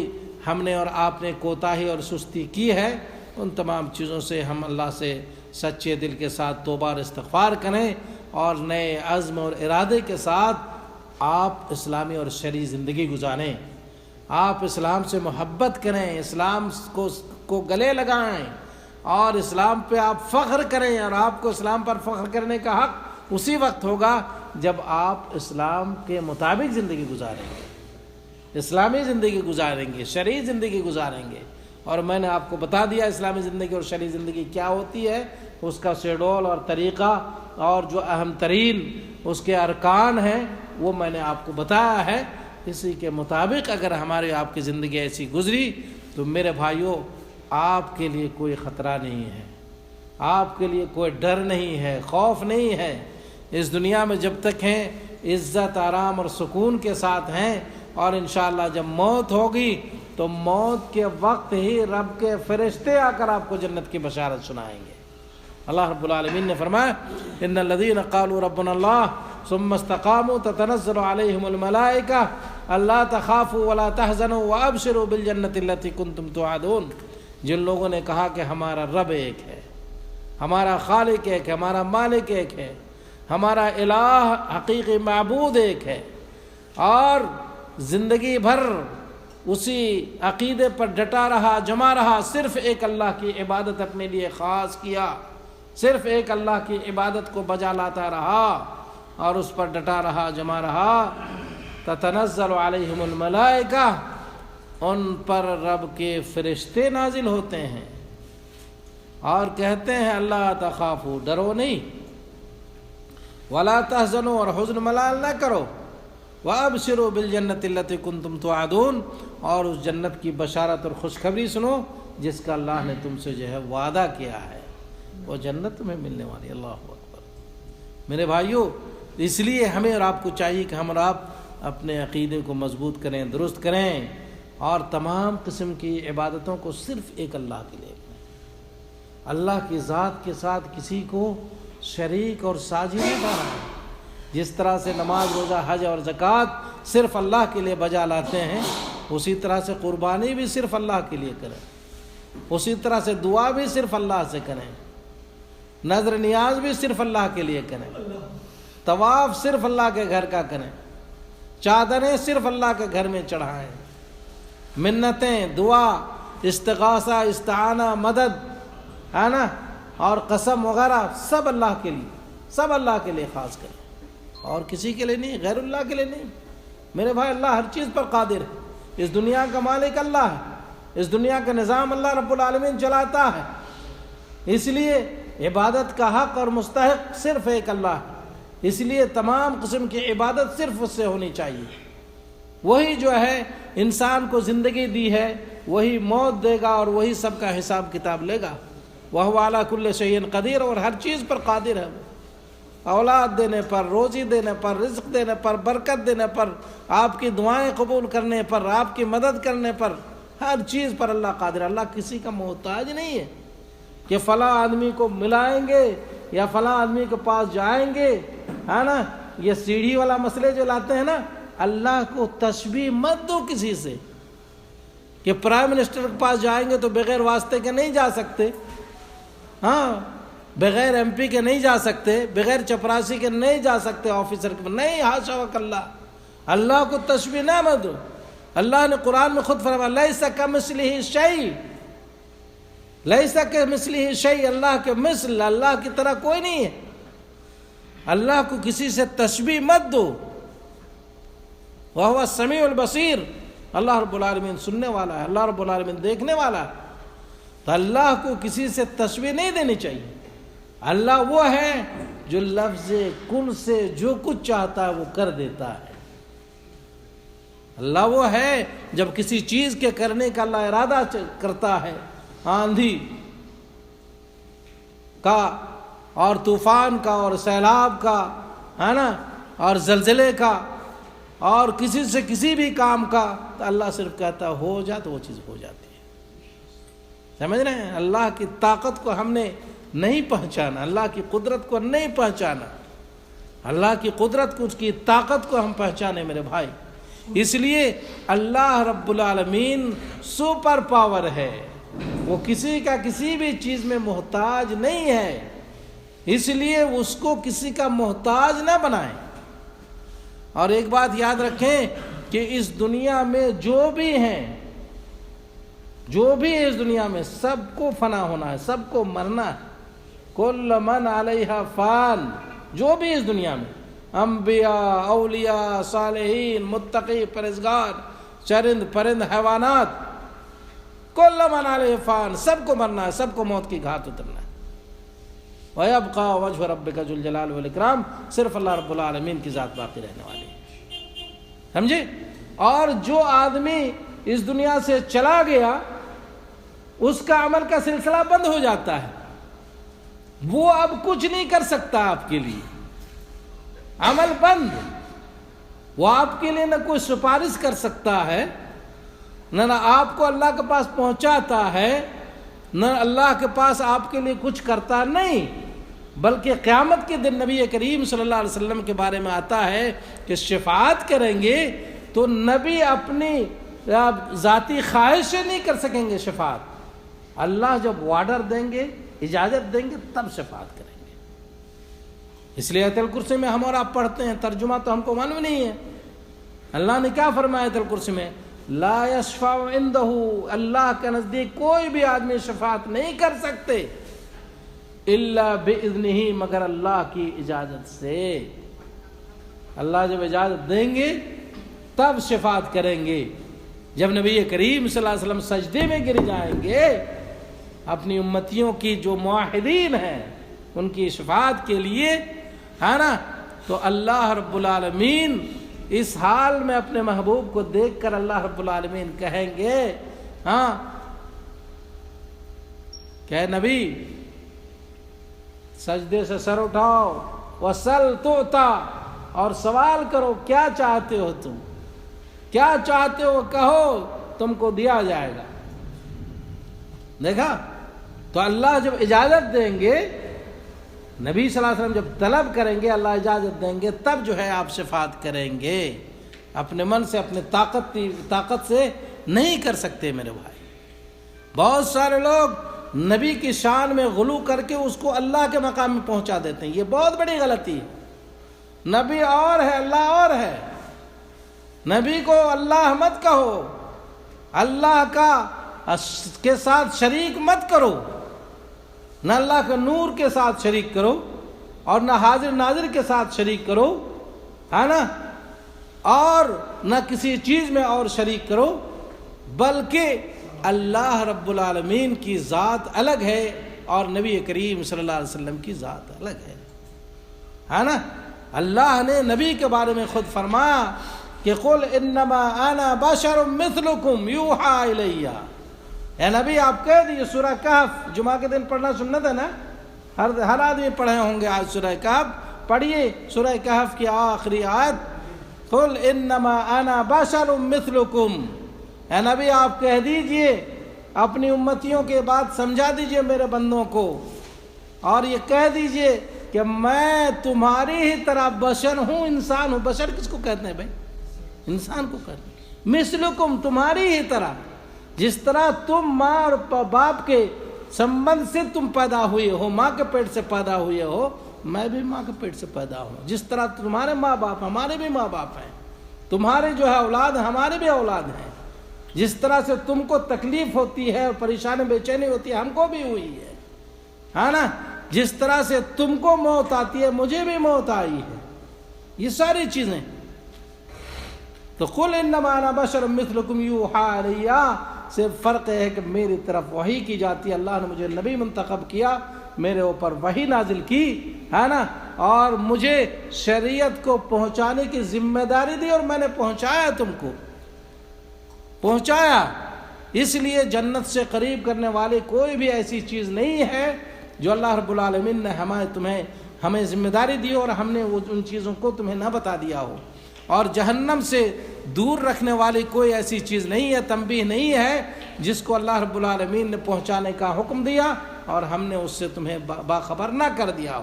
ہم نے اور آپ نے کوتاہی اور سستی کی ہے، ان تمام چیزوں سے ہم اللہ سے سچے دل کے ساتھ توبہ اور استغفار کریں، اور نئے عزم اور ارادے کے ساتھ آپ اسلامی اور شرعی زندگی گزاریں۔ آپ اسلام سے محبت کریں، اسلام کو گلے لگائیں، اور اسلام پہ آپ فخر کریں، اور آپ کو اسلام پر فخر کرنے کا حق اسی وقت ہوگا جب آپ اسلام کے مطابق زندگی گزاریں گے، اسلامی زندگی گزاریں گے، شرعی زندگی گزاریں گے۔ اور میں نے آپ کو بتا دیا اسلامی زندگی اور شرعی زندگی کیا ہوتی ہے، اس کا شیڈول اور طریقہ، اور جو اہم ترین اس کے ارکان ہیں وہ میں نے آپ کو بتایا ہے۔ اسی کے مطابق اگر ہماری آپ کی زندگی ایسی گزری تو میرے بھائیوں، آپ کے لیے کوئی خطرہ نہیں ہے، آپ کے لیے کوئی ڈر نہیں ہے، خوف نہیں ہے۔ اس دنیا میں جب تک ہیں عزت، آرام اور سکون کے ساتھ ہیں، اور انشاءاللہ جب موت ہوگی تو موت کے وقت ہی رب کے فرشتے آ کر آپ کو جنت کی بشارت سنائیں گے۔ اللہ رب العالمین نے فرمایا، ان الذین قالوا ربنا اللہ ثم استقاموا تتنزل علیہم الملائکہ الا تخافوا ولا تحزنوا وابشروا بالجنۃ التي کنتم توعدون۔ جن لوگوں نے کہا کہ ہمارا رب ایک ہے، ہمارا خالق ایک ہے، ہمارا مالک ایک ہے، ہمارا الہ حقیقی معبود ایک ہے، اور زندگی بھر اسی عقیدے پر ڈٹا رہا، جمع رہا، صرف ایک اللہ کی عبادت اپنے لیے خاص کیا، صرف ایک اللہ کی عبادت کو بجا لاتا رہا، اور اس پر ڈٹا رہا، جمع رہا، تتنزل علیہم الملائکہ، ان پر رب کے فرشتے نازل ہوتے ہیں اور کہتے ہیں اللہ تخافوا، ڈرو نہیں، ولا تحزنوا، اور حزن ملال نہ کرو، وابشروا بالجنۃ التي کنتم توعدون، اور اس جنت کی بشارت اور خوشخبری سنو جس کا اللہ نے تم سے جو ہے وعدہ کیا ہے، وہ جنت تمہیں ملنے والی۔ اللہ اکبر۔ میرے بھائیوں، اس لیے ہمیں اور آپ کو چاہیے کہ ہم اور آپ اپنے عقیدے کو مضبوط کریں، درست کریں، اور تمام قسم کی عبادتوں کو صرف ایک اللہ کے لیے کریں۔ اللہ کی ذات کے ساتھ کسی کو شریک اور ساجی نہیں بنانا۔ جس طرح سے نماز، روزہ، حج اور زکوٰۃ صرف اللہ کے لیے بجا لاتے ہیں، اسی طرح سے قربانی بھی صرف اللہ کے لیے کریں، اسی طرح سے دعا بھی صرف اللہ سے کریں، نظر نیاز بھی صرف اللہ کے لیے کریں، طواف صرف اللہ کے گھر کا کریں، چادریں صرف اللہ کے گھر میں چڑھائیں، منتیں، دعا، استغاثہ، استعانہ، مدد، ہے نا، اور قسم وغیرہ سب اللہ کے لیے، سب اللہ کے لیے خاص کریں، اور کسی کے لیے نہیں، غیر اللہ کے لیے نہیں۔ میرے بھائی، اللہ ہر چیز پر قادر ہے، اس دنیا کا مالک اللہ ہے، اس دنیا کا نظام اللہ رب العالمین چلاتا ہے، اس لیے عبادت کا حق اور مستحق صرف ایک اللہ ہے، اس لیے تمام قسم کی عبادت صرف اس سے ہونی چاہیے۔ وہی جو ہے انسان کو زندگی دی ہے، وہی موت دے گا اور وہی سب کا حساب کتاب لے گا۔ وَهُوَ عَلَى كُلِّ شَيْءٍ قدیر، اور ہر چیز پر قادر ہے، اولاد دینے پر، روزی دینے پر، رزق دینے پر، برکت دینے پر، آپ کی دعائیں قبول کرنے پر، آپ کی مدد کرنے پر، ہر چیز پر اللہ قادر ہے۔ اللہ کسی کا محتاج نہیں ہے کہ فلاں آدمی کو ملائیں گے یا فلاں آدمی کے پاس جائیں گے، ہے نا، یہ سیڑھی والا مسئلے جو لاتے ہیں نا، اللہ کو تشبیہ مت دو کسی سے کہ پرائم منسٹر کے پاس جائیں گے تو بغیر واسطے کے نہیں جا سکتے، ہاں، بغیر ایم پی کے نہیں جا سکتے، بغیر چپراسی کے نہیں جا سکتے، آفیسر کے نہیں، حاشا وکلا، اللہ کو تشبیہ نہ مت دو۔ اللہ نے قرآن میں خود فرمایا لیس کمثلہ شیء، لیس کمثلہ شیء، اللہ کے مثل، اللہ کی طرح کوئی نہیں ہے۔ اللہ کو کسی سے تشبیہ مت دو۔ وَهُوَ السَّمِيعُ الْبَصِيرُ، اللہ رب العالمین سننے والا ہے، اللہ رب العالمین دیکھنے والا ہے۔ تو اللہ کو کسی سے تشبیہ نہیں دینی چاہیے۔ اللہ وہ ہے جو لفظ کن سے جو کچھ چاہتا ہے وہ کر دیتا ہے۔ اللہ وہ ہے جب کسی چیز کے کرنے کا اللہ ارادہ کرتا ہے، آندھی کا اور طوفان کا اور سیلاب کا، ہے نا، اور زلزلے کا اور کسی سے کسی بھی کام کا، تو اللہ صرف کہتا ہے ہو جا، تو وہ چیز ہو جاتی ہے۔ سمجھ رہے ہیں؟ اللہ کی طاقت کو ہم نے نہیں پہچانا، اللہ کی قدرت کو نہیں پہچانا، اللہ کی قدرت کو، اس کی طاقت کو ہم پہچانے میرے بھائی۔ اس لیے اللہ رب العالمین سپر پاور ہے، وہ کسی کا کسی بھی چیز میں محتاج نہیں ہے، اس لیے اس کو کسی کا محتاج نہ بنائیں۔ اور ایک بات یاد رکھیں کہ اس دنیا میں جو بھی ہیں، جو بھی اس دنیا میں، سب کو فنا ہونا ہے، سب کو مرنا ہے۔ کل من علیہا فان، جو بھی اس دنیا میں انبیاء، اولیاء، صالحین، متقی، پرہیزگار، چرند پرند، حیوانات، کل من علیہ فان، سب کو مرنا ہے، سب کو موت کی گھاٹ اترنا ہے۔ وَيَبْقَى وَجْهُ رَبِّكَ ذُو الْجَلَالِ وَالْإِكْرَامِ، صرف اللہ رب العالمین کی ذات باقی رہنے والی ہے، سمجھے؟ اور جو آدمی اس دنیا سے چلا گیا اس کا عمل کا سلسلہ بند ہو جاتا ہے، وہ اب کچھ نہیں کر سکتا آپ کے لیے، عمل بند، وہ آپ کے لیے نہ کوئی سفارش کر سکتا ہے، نہ آپ کو اللہ کے پاس پہنچاتا ہے، نہ اللہ کے پاس آپ کے لیے کچھ کرتا نہیں، بلکہ قیامت کے دن نبی کریم صلی اللہ علیہ وسلم کے بارے میں آتا ہے کہ شفاعت کریں گے تو نبی اپنی ذاتی خواہش سے نہیں کر سکیں گے شفاعت، اللہ جب آرڈر دیں گے، اجازت دیں گے، تب شفاعت کریں گے۔ اس لیے آیت الکرسی میں ہم اور آپ پڑھتے ہیں، ترجمہ تو ہم کو معلوم نہیں ہے، اللہ نے کیا فرمایا آیت الکرسی میں؟ لا یشفع عندہ، اللہ کے نزدیک کوئی بھی آدمی شفاعت نہیں کر سکتے الا باذنہ، مگر اللہ کی اجازت سے۔ اللہ جب اجازت دیں گے تب شفاعت کریں گے۔ جب نبی کریم صلی اللہ علیہ وسلم سجدے میں گر جائیں گے، اپنی امتیوں کی جو موحدین ہیں ان کی شفاعت کے لیے، ہے نا، تو اللہ رب العالمین اس حال میں اپنے محبوب کو دیکھ کر اللہ رب العالمین کہیں گے، ہاں کہ نبی سجدے سے سر اٹھاؤ، وَسَلْ تُعْطَى، اور سوال کرو، کیا چاہتے ہو تم، کیا چاہتے ہو کہو، تم کو دیا جائے گا۔ دیکھا، تو اللہ جب اجازت دیں گے، نبی صلی اللہ علیہ وسلم جب طلب کریں گے، اللہ اجازت دیں گے، تب جو ہے آپ شفاعت کریں گے۔ اپنے من سے، اپنے طاقت سے نہیں کر سکتے میرے بھائی۔ بہت سارے لوگ نبی کی شان میں غلو کر کے اس کو اللہ کے مقام میں پہنچا دیتے ہیں، یہ بہت بڑی غلطی ہے۔ نبی اور ہے، اللہ اور ہے۔ نبی کو اللہ مت کہو، اللہ کے ساتھ شریک مت کرو، نہ اللہ کے نور کے ساتھ شریک کرو اور نہ حاضر ناظر کے ساتھ شریک کرو، ہے نا، اور نہ کسی چیز میں اور شریک کرو، بلکہ اللہ رب العالمین کی ذات الگ ہے، اور نبی کریم صلی اللہ علیہ وسلم کی ذات الگ ہے نا. اللہ نے نبی کے بارے میں خود فرمایا کہ قل انما انا بشر مثلکم یوحی الیہ. اے نبی آپ کہہ دیجیے, سورہ کہف جمعہ کے دن پڑھنا سنت ہے نا, ہر آدمی پڑھے ہوں گے آج سورہ کہف. پڑھیے سورہ کہف کی آخری آیت, قل انما انا بشر مثلکم. اے نبی آپ کہہ دیجئے, اپنی امتیوں کے بات سمجھا دیجئے میرے بندوں کو, اور یہ کہہ دیجئے کہ میں تمہاری ہی طرح بشر ہوں, انسان ہوں. بشر کس کو کہتے ہیں بھائی؟ انسان کو کہتے ہیں. مثلکم تمہاری ہی طرح, جس طرح تم ماں اور باپ کے سمبند سے تم پیدا ہوئے ہو, ماں کے پیٹ سے پیدا ہوئے ہو, میں بھی ماں کے پیٹ سے پیدا ہوں. جس طرح تمہارے ماں باپ ہمارے بھی ماں باپ ہیں, تمہارے جو ہے اولاد ہمارے بھی اولاد ہیں. جس طرح سے تم کو تکلیف ہوتی ہے اور پریشانی بے چینی ہوتی ہے, ہم کو بھی ہوئی ہے نا. جس طرح سے تم کو موت آتی ہے مجھے بھی موت آئی ہے. یہ ساری چیزیں. تو قل انما انا بشر مثلکم یوحی الیہ, صرف فرق ہے کہ میری طرف وحی کی جاتی ہے. اللہ نے مجھے نبی منتخب کیا, میرے اوپر وحی نازل کی ہے نا, اور مجھے شریعت کو پہنچانے کی ذمہ داری دی, اور میں نے پہنچایا, تم کو پہنچایا. اس لیے جنت سے قریب کرنے والی کوئی بھی ایسی چیز نہیں ہے جو اللہ رب العالمین نے ہمیں ذمہ داری دی اور ہم نے ان چیزوں کو تمہیں نہ بتا دیا ہو. اور جہنم سے دور رکھنے والی کوئی ایسی چیز نہیں ہے, تنبیہ نہیں ہے, جس کو اللہ رب العالمین نے پہنچانے کا حکم دیا اور ہم نے اس سے تمہیں باخبر نہ کر دیا ہو.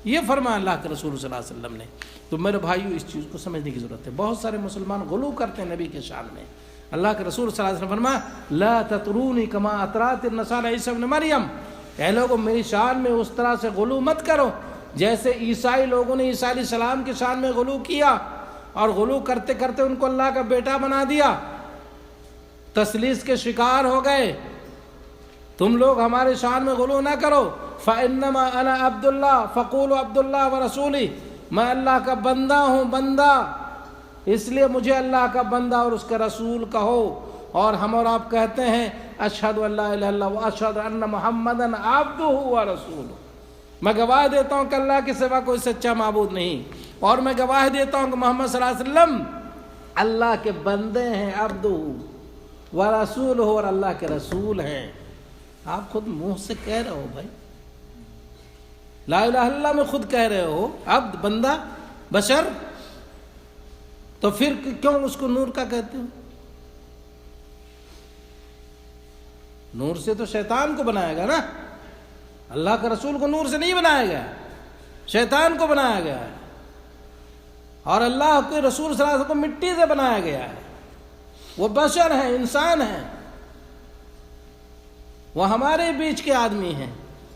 یہ فرمایا اللہ کے رسول صلی اللہ علیہ وسلم نے. تو میرے بھائیو, اس چیز کو سمجھنے کی ضرورت ہے. بہت سارے مسلمان غلو کرتے ہیں نبی کے شان میں. اللہ کے رسول صلی اللہ علیہ وسلم فرمایا لا تطرونی کما اطرات النصارى عیسی ابن مریم. اے لوگوں, میری شان میں اس طرح سے غلو مت کرو جیسے عیسائی لوگوں نے عیسیٰ علیہ السلام کی شان میں غلو کیا, اور غلو کرتے کرتے ان کو اللہ کا بیٹا بنا دیا, تثلیث کے شکار ہو گئے. تم لوگ ہمارے شان میں غلو نہ کرو. فإنما أنا عبد الله فقولوا عبد الله ورسوله. میں اللہ کا بندہ ہوں, بندہ, اس لیے مجھے اللہ کا بندہ اور اس کا رسول کہو. اور ہم اور آپ کہتے ہیں اشہد ان لا الہ الا اللہ واشہد ان محمدا عبدہ ورسولہ. میں گواہ دیتا ہوں کہ اللہ کے سوا کوئی سچا معبود نہیں, اور میں گواہ دیتا ہوں کہ محمد صلی اللہ علیہ وسلم اللہ کے بندے ہیں, عبدہ ورسولہ, اور اللہ کے رسول ہیں. آپ خود منہ سے کہہ رہے ہو بھائی, لا الہ الا اللہ میں خود کہہ رہے ہو عبد, بندہ, بشر, تو پھر کیوں اس کو نور کا کہتے ہو؟ نور سے تو شیطان کو بنایا گیا نا, اللہ کے رسول کو نور سے نہیں بنایا گیا, شیطان کو بنایا گیا ہے. اور اللہ کے رسول صلی اللہ علیہ وسلم کو مٹی سے بنایا گیا ہے. وہ بشر ہیں, انسان ہیں, وہ ہمارے بیچ کے آدمی ہیں.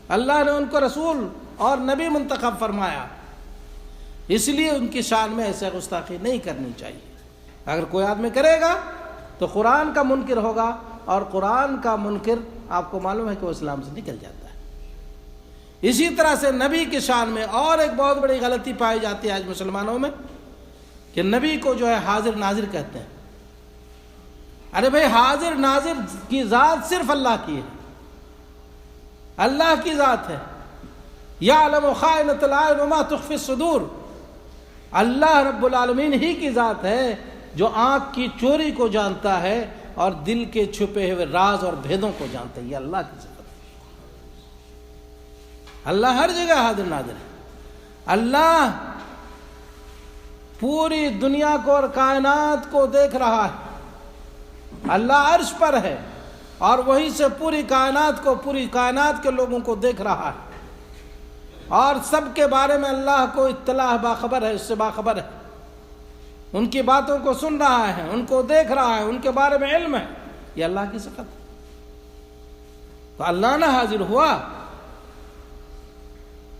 اللہ نے ان کو رسول اور نبی منتخب فرمایا, اس لیے ان کی شان میں ایسے گستاخی نہیں کرنی چاہیے. اگر کوئی آدمی کرے گا تو قرآن کا منکر ہوگا, اور قرآن کا منکر آپ کو معلوم ہے کہ وہ اسلام سے نکل جاتا ہے. اسی طرح سے نبی کی شان میں اور ایک بہت بڑی غلطی پائی جاتی ہے آج مسلمانوں میں, کہ نبی کو جو ہے حاضر ناظر کہتے ہیں. ارے بھائی, حاضر ناظر کی ذات صرف اللہ کی ہے, اللہ کی ذات ہے. یعلم خائنۃ الأعین وما تخفی الصدور. اللہ رب العالمین ہی کی ذات ہے جو آنکھ کی چوری کو جانتا ہے اور دل کے چھپے ہوئے راز اور بھیدوں کو جانتا ہے. یہ اللہ کی صفت ہے. اللہ ہر جگہ حاضر ناظر ہے. اللہ پوری دنیا کو اور کائنات کو دیکھ رہا ہے. اللہ عرش پر ہے, اور وہیں سے پوری کائنات کو, پوری کائنات کے لوگوں کو دیکھ رہا ہے, اور سب کے بارے میں اللہ کو اطلاع, باخبر ہے, اس سے باخبر ہے. ان کی باتوں کو سن رہا ہے, ان کو دیکھ رہا ہے, ان کے بارے میں علم ہے. یہ اللہ کی صفت ہے. تو اللہ نہ حاضر ہوا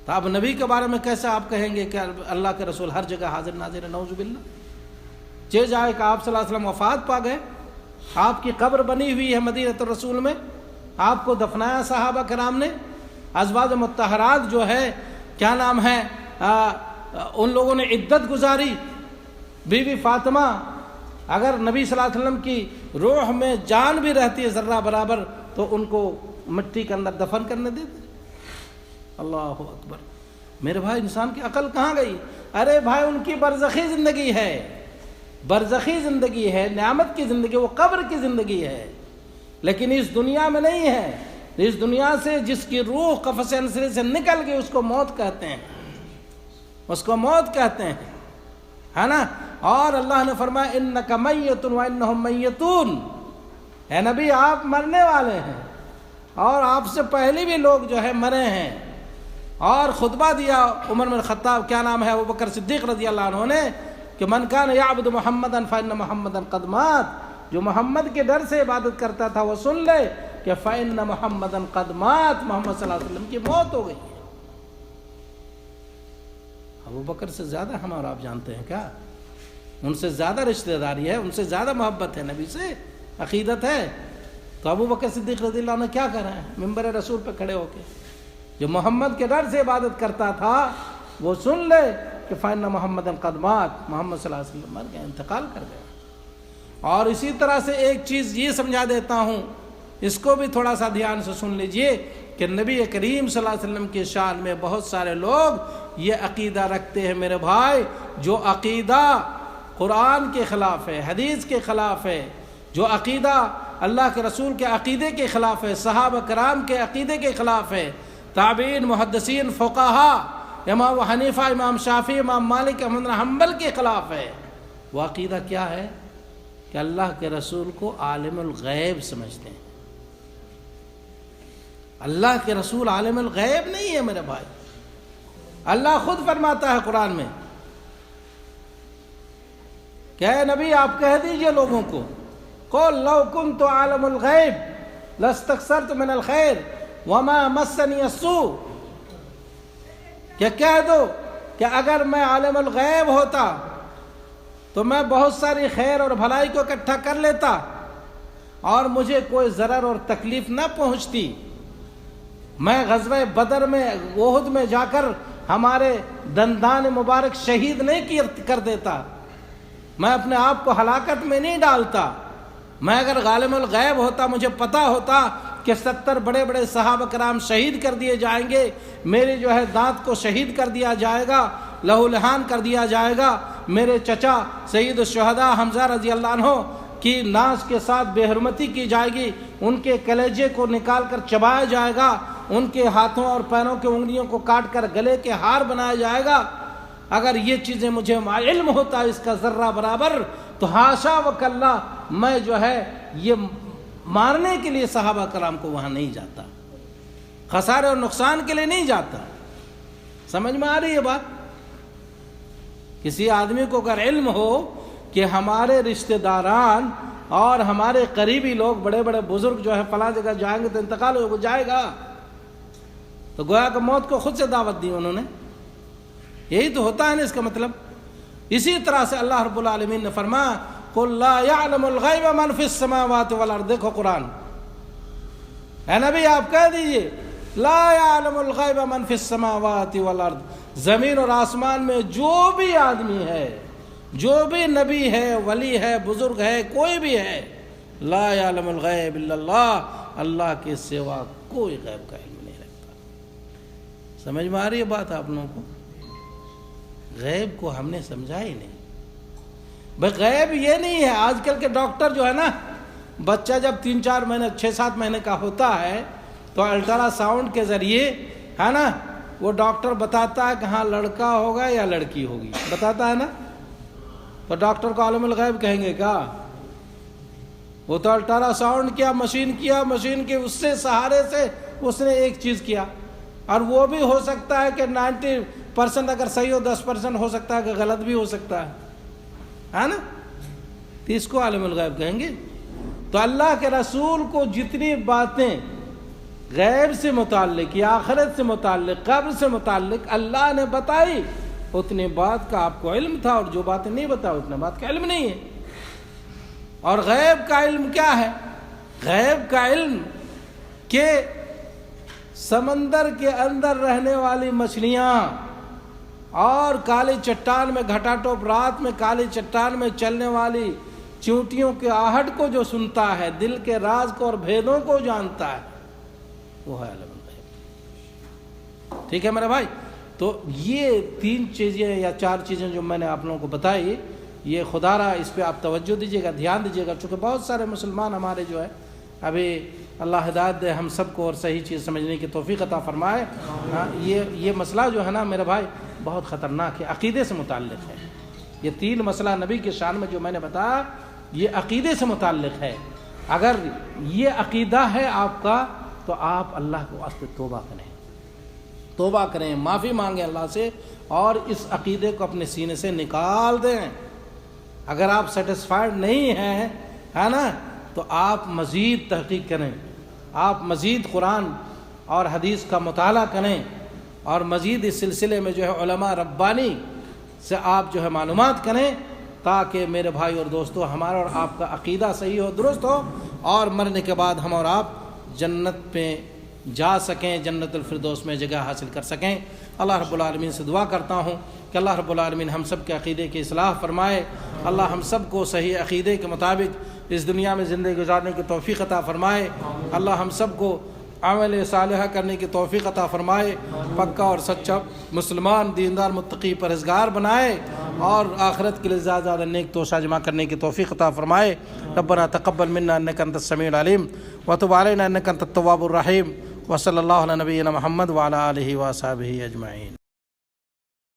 تو اب نبی کے بارے میں کیسے آپ کہیں گے کہ اللہ کے رسول ہر جگہ حاضر ناظر ہے؟ نعوذ باللہ. جائے کہ آپ صلی اللہ علیہ وسلم وفات پا گئے, آپ کی قبر بنی ہوئی ہے مدینہ الرسول میں, آپ کو دفنایا صحابہ کرام نے. ازواج مطہرات جو ہے, کیا نام ہے, ان لوگوں نے عدت گزاری. بی بی فاطمہ, اگر نبی صلی اللہ علیہ وسلم کی روح میں جان بھی رہتی ہے ذرہ برابر, تو ان کو مٹی کے اندر دفن کرنے دیتے. اللہ اکبر. میرے بھائی انسان کی عقل کہاں گئی؟ ارے بھائی ان کی برزخی زندگی ہے، برزخی زندگی ہے، نعمت کی زندگی، وہ قبر کی زندگی ہے، لیکن اس دنیا میں نہیں ہے. اس دنیا سے جس کی روح قفس انصری سے نکل گئی اس کو موت کہتے ہیں، اس کو موت کہتے ہیں، ہے نا. اور اللہ نے فرمایا انک میت وانہم میتون، اے نبی آپ مرنے والے ہیں اور آپ سے پہلے بھی لوگ جو ہے مرے ہیں. اور خطبہ دیا عمر بن الخطاب، کیا نام ہے، ابوبکر صدیق رضی اللہ عنہ نے، کہ من کان یعبد محمدا فإن محمدا قد مات، جو محمد کے ڈر سے عبادت کرتا تھا وہ سن لے کہ فإن محمدا قد مات، محمد صلی اللہ علیہ وسلم کی موت ہو گئی ہے. ابوبکر سے زیادہ ہم اور آپ جانتے ہیں کیا؟ ان سے زیادہ رشتہ داری ہے، ان سے زیادہ محبت ہے، نبی سے عقیدت ہے. تو ابوبکر صدیق رضی اللہ عنہ کیا کر رہے ہیں ممبر رسول پہ کھڑے ہو کے؟ جو محمد کے ڈر سے عبادت کرتا تھا وہ سن لے کہ فإن محمدا قد مات، محمد صلی اللہ علیہ وسلم مر گئے، انتقال کر گئے. اور اسی طرح سے ایک چیز یہ سمجھا دیتا ہوں، اس کو بھی تھوڑا سا دھیان سے سن لیجئے کہ نبی کریم صلی اللہ علیہ وسلم کے شان میں بہت سارے لوگ یہ عقیدہ رکھتے ہیں میرے بھائی، جو عقیدہ قرآن کے خلاف ہے، حدیث کے خلاف ہے، جو عقیدہ اللہ کے رسول کے عقیدے کے خلاف ہے، صحابہ کرام کے عقیدے کے خلاف ہے، تابعین، محدثین، فقہا، امام حنیفہ، امام شافعی، امام مالک، احمد بن حنبل کے خلاف ہے. وہ عقیدہ کیا ہے؟ کہ اللہ کے رسول کو عالم الغیب سمجھتے ہیں. اللہ کے رسول عالم الغیب نہیں ہے میرے بھائی. اللہ خود فرماتا ہے قرآن میں کہ اے نبی آپ کہہ دیجئے لوگوں کو، قل لو کنت عالم الغیب لاستکثرت من الخیر وما مسنی السوء، کہ کہہ دو کہ اگر میں عالم الغیب ہوتا تو میں بہت ساری خیر اور بھلائی کو اکٹھا کر لیتا اور مجھے کوئی ضرر اور تکلیف نہ پہنچتی. میں غزوہ بدر میں، احد میں جا کر ہمارے دندان مبارک شہید نہیں کر دیتا، میں اپنے آپ کو ہلاکت میں نہیں ڈالتا. میں اگر عالم الغیب ہوتا، مجھے پتا ہوتا کہ 70 بڑے بڑے صحابہ کرام شہید کر دیے جائیں گے، میرے جو ہے دانت کو شہید کر دیا جائے گا، لہو لہان کر دیا جائے گا، میرے چچا سید الشہداء حمزہ رضی اللہ عنہ کی ناز کے ساتھ بے حرمتی کی جائے گی، ان کے کلیجے کو نکال کر چبایا جائے گا، ان کے ہاتھوں اور پیروں کے انگلیوں کو کاٹ کر گلے کے ہار بنایا جائے گا، اگر یہ چیزیں مجھے علم ہوتا اس کا ذرہ برابر تو ہاشا وکلا میں جو ہے یہ مارنے کے لیے صحابہ کرام کو وہاں نہیں جاتا، خسارے اور نقصان کے لیے نہیں جاتا. سمجھ میں آ رہی ہے بات؟ کسی آدمی کو اگر علم ہو کہ ہمارے رشتہ داران اور ہمارے قریبی لوگ، بڑے بڑے بزرگ جو ہے فلاں جگہ جائیں گے تو انتقال ہو جائے گا، تو گویا کہ موت کو خود سے دعوت دی انہوں نے. یہی تو ہوتا ہے نا اس کا مطلب. اسی طرح سے اللہ رب العالمین نے فرمایا قل لا يعلم الغیب من فی السماوات والارض. دیکھو قرآن، اے نبی آپ کہہ دیجئے لا يعلم الغیب من فی السماوات والارض، زمین اور آسمان میں جو بھی آدمی ہے، جو بھی نبی ہے، ولی ہے، بزرگ ہے، کوئی بھی ہے، لا يعلم الغیب الا اللہ، اللہ کے سوا کوئی غیب کا علم نہیں رکھتا. سمجھ میں آ رہی ہے بات آپ لوگوں کو؟ غیب کو ہم نے سمجھا ہی نہیں. بھائی غیب یہ نہیں ہے، آج کل کے ڈاکٹر جو ہے نا، بچہ جب 3-4 مہینے 6-7 مہینے کا ہوتا ہے تو الٹرا ساؤنڈ کے ذریعے ہے نا وہ ڈاکٹر بتاتا ہے کہ ہاں لڑکا ہوگا یا لڑکی ہوگی، بتاتا ہے نا. تو ڈاکٹر کو عالم الغیب کہیں گے کیا؟ وہ تو الٹرا ساؤنڈ کیا، مشین کے اس سے سہارے سے اس نے ایک چیز کیا، اور وہ بھی ہو سکتا ہے کہ 90% اگر صحیح ہو، 10% ہو سکتا ہے کہ غلط بھی ہو سکتا ہے نا. تو اس کو عالم الغیب کہیں گے. تو اللہ کے رسول کو جتنی باتیں غیب سے متعلق یا آخرت سے متعلق، قبر سے متعلق اللہ نے بتائی، اتنی بات کا آپ کو علم تھا، اور جو باتیں نہیں بتائی اتنے بات کا علم نہیں ہے. اور غیب کا علم کیا ہے؟ غیب کا علم کہ سمندر کے اندر رہنے والی مچھلیاں اور کالی چٹان میں گھٹا ٹوپ رات میں کالی چٹان میں چلنے والی چونٹیوں کے آہٹ کو جو سنتا ہے، دل کے راز کو اور بھیدوں کو جانتا ہے، وہ ہے عالم الغیب. ٹھیک ہے میرے بھائی. تو یہ 3 چیزیں یا 4 چیزیں جو میں نے آپ لوگوں کو بتائی، یہ خدا را اس پہ آپ توجہ دیجیے گا، دھیان دیجیے گا، چونکہ بہت سارے مسلمان ہمارے جو ہے ابھی اللہ ہدایت دے ہم سب کو اور صحیح چیز سمجھنے کی توفیق عطا فرمائے. یہ مسئلہ جو ہے نا میرے بھائی بہت خطرناک ہے، عقیدے سے متعلق ہے. یہ 3 مسئلہ نبی کے شان میں جو میں نے بتایا یہ عقیدے سے متعلق ہے. اگر یہ عقیدہ ہے آپ کا تو آپ اللہ کو واسطے توبہ کریں، معافی مانگیں اللہ سے، اور اس عقیدے کو اپنے سینے سے نکال دیں. اگر آپ سیٹسفائیڈ نہیں ہیں ہے نا تو آپ مزید تحقیق کریں، آپ مزید قرآن اور حدیث کا مطالعہ کریں، اور مزید اس سلسلے میں جو ہے علماء ربانی سے آپ جو ہے معلومات کریں، تاکہ میرے بھائی اور دوستو ہمارا اور آپ کا عقیدہ صحیح ہو، درست ہو، اور مرنے کے بعد ہم اور آپ جنت پہ جا سکیں، جنت الفردوس میں جگہ حاصل کر سکیں. اللہ رب العالمین سے دعا کرتا ہوں کہ اللہ رب العالمین ہم سب کے عقیدے کی اصلاح فرمائے. اللہ ہم سب کو صحیح عقیدے کے مطابق اس دنیا میں زندگی گزارنے کی توفیق عطا فرمائے. اللہ ہم سب کو عمل صالحہ کرنے کی توفیق عطا فرمائے، پکا اور سچا مسلمان، دیندار، متقی، پرہیزگار بنائے، اور آخرت کے لیے زیادہ زیادہ نیک توشہ جمع کرنے کی توفیق عطا فرمائے. ربنا تقبل منا انک انت السمیع العلیم وتب علینا انک انت التواب الرحیم. وصلی اللہ علی نبینا محمد وعلی آلہ وصحبہ اجمعین.